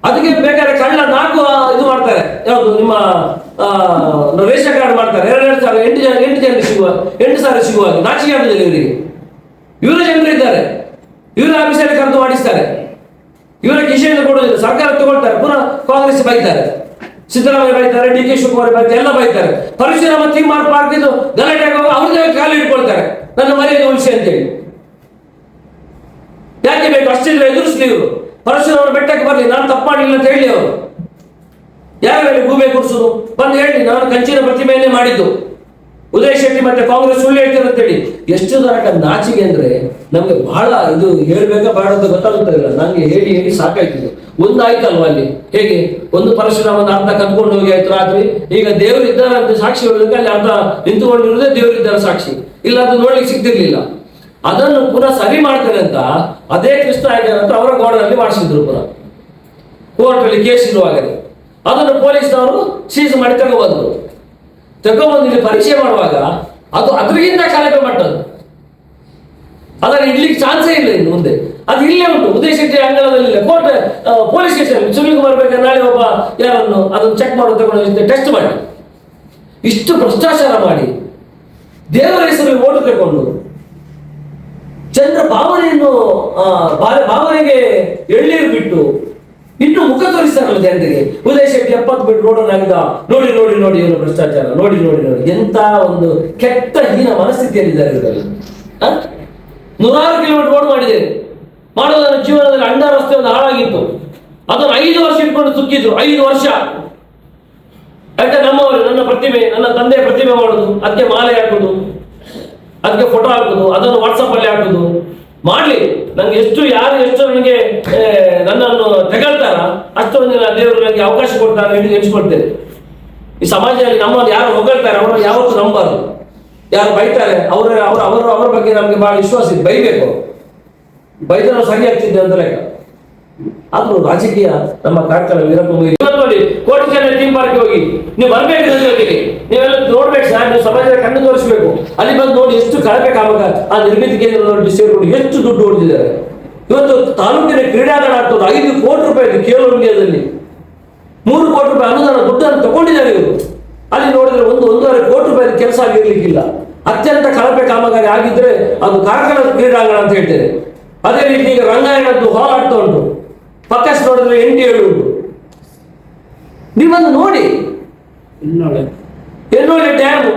ಅದಕ್ಕೆ ಬೇಕಾದ್ರೆ ಕಳ್ಳ 4 ಇದು ಮಾಡ್ತಾರೆ. ಯಾವುದು ನಿಮ್ಮ ರೇಷನ್ ಕಾರ್ಡ್ ಮಾಡ್ತಾರೆ, 2,000 8 ಜನರಿಗೆ ಸಿಗುವ 8,000 ಸಿಗುವಾಗ ನಾಚಿಕೆ ಆಗುದಿಲ್ಲ ಇವರಿಗೆ. ಇವರ ಜನರಿದ್ದಾರೆ, ಇವರ ಆಫೀಸಲ್ಲಿ ಕರೆದು ಮಾಡಿಸ್ತಾರೆ, ಇವರ ಕಿಶೆಯನ್ನು ಕೊಡುವುದಿಲ್ಲ. ಸರ್ಕಾರ ತಗೊಳ್ತಾರೆ, ಪುನಃ ಕಾಂಗ್ರೆಸ್ ಬೈತಾರೆ, ಸಿದ್ದರಾಮಯ್ಯ ಬೈತಾರೆ, DK ಶಿವಕುಮಾರ್ ಬೈತಾರೆ, ಎಲ್ಲ ಬೈತಾರೆ. ಪರಶುರಾಮ ತಿಮ್ಮಾರ್ ಪಾರ್ಕ್ ಇದು ಗಲಾಟೆ ಆಗುವಾಗ ಅವ್ರದೇ ಕಾಲು ಇಟ್ಕೊಳ್ತಾರೆ, ನನ್ನ ಮರ್ಯಾದೆ ಉಳಿಸಿ ಅಂತೇಳಿ. ಯಾಕೆ ಬೇಕು? ಅಷ್ಟಿದ್ರೆ ಎದುರಿಸ್ಲಿ ಇವರು. ಪರಶುರಾಮ ಬೆಟ್ಟಕ್ಕೆ ಬರಲಿ, ನಾನು ತಪ್ಪು ಮಾಡಲಿಲ್ಲ ಅಂತ ಹೇಳಿ ಅವರು. ಯಾರು ಹೇಳಿ ಗೂಬೆ ಕೂರಿಸುದು? ಬಂದು ಹೇಳಿ ನಾನು ಕಂಚಿನ ಪ್ರತಿಮೆಯನ್ನೇ ಮಾಡಿದ್ದು, ಉದಯ ಶೆಟ್ಟಿ ಮತ್ತೆ ಕಾಂಗ್ರೆಸ್ ಸುಳ್ಳು ಹೇಳ್ತಾರೆ ಅಂತೇಳಿ. ಎಷ್ಟು ತನಕ ನಾಚಿಗೆ ಅಂದ್ರೆ ನಮ್ಗೆ ಬಹಳ ಇದು ಹೇಳ್ಬೇಕಾ ಬೇಡ ಅಂತ ಗೊತ್ತಾಗುತ್ತಿಲ್ಲ. ನಂಗೆ ಹೇಳಿ ಸಾಕಾಯ್ತಿದ್ದು. ಒಂದಾಯ್ತಲ್ವ ಅಲ್ಲಿ, ಹೇಗೆ ಒಂದು ಪರಶುರಾಮನ ಅರ್ಧ ಕದ್ಕೊಂಡು ಹೋಗಿ ಆಯ್ತು ರಾತ್ರಿ. ಈಗ ದೇವರು ಇದ್ದಾರೆ ಅಂತ ಸಾಕ್ಷಿ ಹೇಳೋದಕ್ಕೆ ಅಲ್ಲಿ ಅರ್ಧ ನಿಂತುಕೊಂಡಿರೋದೇ ದೇವರಿದ್ದಾರೆ ಸಾಕ್ಷಿ, ಇಲ್ಲ ಅದು ನೋಡ್ಲಿಕ್ಕೆ ಸಿಗ್ತಿರ್ಲಿಲ್ಲ. ಅದನ್ನು ಪುನಃ ಸರಿ ಮಾಡ್ತಾರೆ ಅಂತ ಅದೇ ಕೃಷ್ಣ ಆಯ್ತಾರ ಅಂತ ಅವರ ಗೋಡನಲ್ಲಿ ಮಾಡಿಸಿದ್ರು. ಪುನಃ ಕೋರ್ಟಲ್ಲಿ ಕೇಸ್ ಇರುವಾಗಲೇ ಅದನ್ನು ಪೊಲೀಸ್ನವರು ಸೀಸ್ ಮಾಡಿ ತಗೊಬಂದ್ರು. ಇಲ್ಲಿ ಪರೀಕ್ಷೆ ಮಾಡುವಾಗ ಅದು ಅದರಿಗಿಂತ ಕಳಪೆ ಮಟ್ಟದ್ದು. ಅದನ್ನು ಇಡ್ಲಿಕ್ಕೆ ಚಾನ್ಸೇ ಇಲ್ಲ ಇನ್ನು ಮುಂದೆ. ಅದು ಇಲ್ಲೇ ಉಂಟು, ಉದಯ ಶೆಟ್ಟಿ ಅಂಗಳದಲ್ಲಿ court police station. Sunil Kumar ಬೇಕಾದ್ರೆ ನಾಳೆ ಒಬ್ಬ ಯಾರನ್ನು ಅದನ್ನು ಚೆಕ್ ಮಾಡೋದು ತಗೊಂಡು ಟೆಸ್ಟ್ ಮಾಡಿ, ಇಷ್ಟು ಭ್ರಷ್ಟಾಚಾರ ಮಾಡಿ ದೇವರ ಹೆಸರಲ್ಲಿ ಓಟು ತಗೊಂಡು ಜನರ ಭಾವನೆಗೆ ಎಳ್ಳೀರು ಬಿಟ್ಟು ಇನ್ನು ಮುಖ ತೋರಿಸ್ತಾರಲ್ಲ ಜನರಿಗೆ. ಉದಯ ಶೆಟ್ಟಿ 70 ಬಿಟ್ಟು ರೋಡನ್ನಾಗಿದ್ದ, ನೋಡಿ ನೋಡಿ ನೋಡಿ ಇವನು ಭ್ರಷ್ಟಾಚಾರ, ನೋಡಿ ನೋಡಿ ನೋಡಿ. ಎಂತ ಒಂದು ಕೆಟ್ಟ ಹೀನ ಮನಸ್ಥಿತಿಯಲ್ಲಿದ್ದಾರೆ ಇವರೆಲ್ಲ. 100 ಕಿಲೋಮೀಟರ್ ರೋಡ್ ಮಾಡಿದ್ದೇವೆ, ಮಾಡೋದನ್ನ ಜೀವನದಲ್ಲಿ ಅಂಡ ರಸ್ತೆ ಒಂದು ಹಾಳಾಗಿತ್ತು, ಅದನ್ನು 5 ವರ್ಷ ಇಟ್ಕೊಂಡು ಸುಕ್ಕಿದ್ರು. 5 ವರ್ಷ ಯಾಕೆ ನಮ್ಮವರು ನನ್ನ ಪ್ರತಿಮೆ, ನನ್ನ ತಂದೆ ಪ್ರತಿಮೆ ಮಾಡುದು, ಅದಕ್ಕೆ ಮಾಲೆ ಹಾಕುದು, ಅದಕ್ಕೆ ಫೋಟೋ ಹಾಕುದು, ಅದನ್ನು ವಾಟ್ಸಪ್ ಅಲ್ಲಿ ಹಾಕುದು ಮಾಡ್ಲಿ. ನಂಗೆ ಯಾರು ಎಷ್ಟು ನನಗೆ ನನ್ನನ್ನು ತೆಗಳ್ತಾರ ಅಷ್ಟೊಂದು ದೇವರು ನನಗೆ ಅವಕಾಶ ಕೊಡ್ತಾರೆ ಎಂದು ಎಣಿಸ್ಕೊಳ್ತೇನೆ. ಈ ಸಮಾಜದಲ್ಲಿ ನಮ್ಮನ್ನು ಯಾರು ಹೊಗಳ್ತಾರೆ ಅವರನ್ನು ಯಾವತ್ತೂ ನಂಬಾರದು. ಯಾರು ಬೈತಾರೆ ಅವರ ಬಗ್ಗೆ ನಮಗೆ ಬಹಳ ವಿಶ್ವಾಸ ಇದೆ. ಬೈಬೇಕು, ಬೈದ ನಾವು ಸರಿ ಆಗ್ತಿದ್ದೆ ಅಂತ ಲೆಕ್ಕ. ಆದ್ರೂ ರಾಜಕೀಯ ನಮ್ಮ ಕಾರ್ಕಳ ವೀರಪ್ಪ ಮೊಯ್ಲಿ ನೋಡಿ, ಕೋಟಿ ಜನ ಥೀಮ್ ಪಾರ್ಕ್ ಹೋಗಿ ನೀವು ಬರ್ಬೇಕು, ನನ್ನ ಜೊತೆಗೆ ನೀವೆಲ್ಲ ನೋಡ್ಬೇಕು ಸರ್, ನೀವು ಸಮಾಜದ ಕಣ್ಣು ತೋರಿಸ್ಬೇಕು. ಅಲ್ಲಿ ಬಂದು ನೋಡಿ ಎಷ್ಟು ಕಳಪೆ ಕಾಮಕ ಆ ನಿರ್ಮಿತಿ ಕೇಂದ್ರದಲ್ಲಿ ಸೇರಿಕೊಂಡು ಎಷ್ಟು ದುಡ್ಡು ಹೊಡೆದಿದ್ದಾರೆ. ಇವತ್ತು ತಾಲೂಕಿನ ಕ್ರೀಡಾಂಗಣ ಆಗ್ತದೆ 5 ಕೋಟಿ ರೂಪಾಯಿ ಖೇಲೋ ಇಂಡಿಯಾದಲ್ಲಿ 3 ಕೋಟಿ ರೂಪಾಯಿ ಅನುದಾನ ದುಡ್ಡನ್ನು ತಗೊಂಡಿದ್ದಾರೆ ಇವರು. ಅಲ್ಲಿ ನೋಡಿದ್ರೆ 1.5 ಕೋಟಿ ರೂಪಾಯಿ ಕೆಲಸ ಆಗಿರ್ಲಿಕ್ಕಿಲ್ಲ. ಅತ್ಯಂತ ಕಳಪೆ ಕಾಮಗಾರಿ ಆಗಿದ್ರೆ ಅದು ಕಾರ್ಕಳದ ಕ್ರೀಡಾಂಗಣ ಅಂತ ಹೇಳ್ತೇನೆ. ಅದೇ ರೀತಿ ಈಗ ರಂಗಾಯಣದ್ದು ಹಾಲ್ ಆಗ್ತಾ ಉಂಟು, ಪಕ್ಕಸ್ ನೋಡಿದ್ರೆ 8-7 ಉಂಟು. ನೀವೊಂದು ನೋಡಿ, ಎನ್ನೋಳಿ ಡ್ಯಾಮ್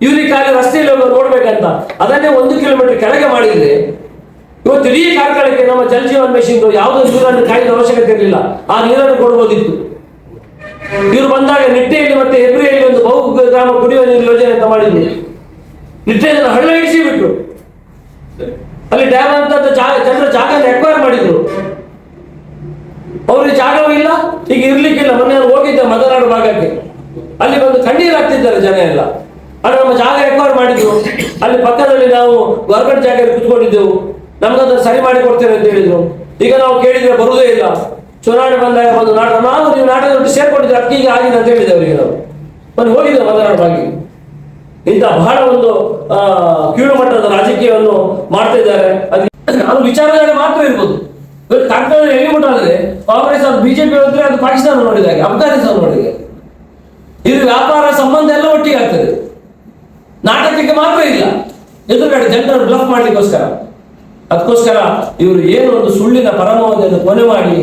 ಇವ್ರಿಗೆ ಖಾಲಿ ರಸ್ತೆಯಲ್ಲಿ ಹೋಗಿ ನೋಡ್ಬೇಕಂತ ಅದನ್ನೇ 1 ಕಿಲೋಮೀಟರ್ ಕೆಳಗೆ ಮಾಡಿದ್ರೆ ಇವತ್ತು ಇಡೀ ಕಾರ್ಕಳಕ್ಕೆ ನಮ್ಮ ಜಲಜೀವನ್ ಮೆಷಿನ್ ಯಾವುದೋ ನೀರನ್ನು ಕಾಯ್ದ ಅವಶ್ಯಕತೆ ಇರಲಿಲ್ಲ, ಆ ನೀರನ್ನು ಕೊಡ್ಬೋದಿತ್ತು. ಇವರು ಬಂದಾಗ ನಿಟ್ಟೆಯಲ್ಲಿ ಮತ್ತೆ ಹೆಬ್ರಿಯಲ್ಲಿ ಒಂದು ಬಹುಗ್ರಾಮ ಕುಡಿಯುವ ನೀರು ಯೋಜನೆ ಅಂತ ಮಾಡಿದ್ರು. ನಿಟ್ಟೆಯನ್ನು ಹಳ್ಳ ಇಡಿಸಿ ಬಿಟ್ರು, ಅಲ್ಲಿ ಡ್ಯಾಮ್ ಅಂತ ಜನರ ಜಾಗವನ್ನು ಎಕ್ವೈರ್ ಮಾಡಿದ್ರು. ಅವ್ರಿಗೆ ಜಾಗವೂ ಇಲ್ಲ, ಈಗ ಇರ್ಲಿಕ್ಕಿಲ್ಲ. ಮೊನ್ನೆ ನಾನು ಹೋಗಿದ್ದೆ ಮದನಾಡು ಭಾಗಕ್ಕೆ, ಅಲ್ಲಿ ಬಂದು ಕಣ್ಣೀರು ಹಾಕ್ತಿದ್ದಾರೆ ಜನ ಎಲ್ಲ. ಅಲ್ಲಿ ನಮ್ಮ ಜಾಗ ಎಕ್ವೈರ್ ಮಾಡಿದ್ರು, ಅಲ್ಲಿ ಪಕ್ಕದಲ್ಲಿ ನಾವು ಗವರ್ಮೆಂಟ್ ಜಾಗದಲ್ಲಿ ಕುತ್ಕೊಂಡಿದ್ದೆವು, ನಮ್ಗದನ್ನು ಸರಿ ಮಾಡಿ ಕೊಡ್ತೇವೆ ಅಂತ ಹೇಳಿದ್ರು. ಈಗ ನಾವು ಕೇಳಿದ್ರೆ ಬರುವುದೇ ಇಲ್ಲ. ಚುನಾವಣೆ ಬಂದಾಗ ಒಂದು ನಾಟಕ, ನೀವು ನಾಟಕದಲ್ಲಿ ಸೇರ್ಕೊಂಡಿದ್ರೆ ಅದಕ್ಕೆ ಈಗ ಆಗಿದೆ ಅಂತ ಹೇಳಿದೆ ಅವರಿಗೆ. ನಾವು ಮೊನ್ನೆ ಹೋಗಿದ್ದೇವೆ ಮದನಾಡು ಭಾಗಿ. ಇಂಥ ಬಹಳ ಒಂದು ಕೀಳು ಮಟ್ಟದ ರಾಜಕೀಯವನ್ನು ಮಾಡ್ತಾ ಇದ್ದಾರೆ. ಅದು ವಿಚಾರದಲ್ಲಿ ಮಾತ್ರ ಇರ್ಬೋದು. ಕಾರ್ಕಳದಲ್ಲಿ ಎಲ್ಲಿ ಮುಟ್ಟಾದ್ರೆ ಕಾಂಗ್ರೆಸ್ ಅದು ಬಿಜೆಪಿ ಹೋದ್ರೆ ಅದು ಪಾಕಿಸ್ತಾನ ನೋಡಿದಾಗ, ಅಫ್ಘಾನಿಸ್ತಾನ ನೋಡಿದೆ. ಇದು ವ್ಯಾಪಾರ ಸಂಬಂಧ ಎಲ್ಲ ಒಟ್ಟಿಗೆ ಆಗ್ತದೆ, ನಾಟಕಕ್ಕೆ ಮಾತ್ರ ಇಲ್ಲ. ಎದುರುಗಡೆ ಜನರನ್ನು ಬ್ಲಫ್ ಮಾಡ್ಲಿಕ್ಕೋಸ್ಕರ, ಅದಕ್ಕೋಸ್ಕರ ಇವರು ಏನು ಒಂದು ಸುಳ್ಳಿನ ಪರಮಾವಧಿಯನ್ನು ಕೊನೆ ಮಾಡಿ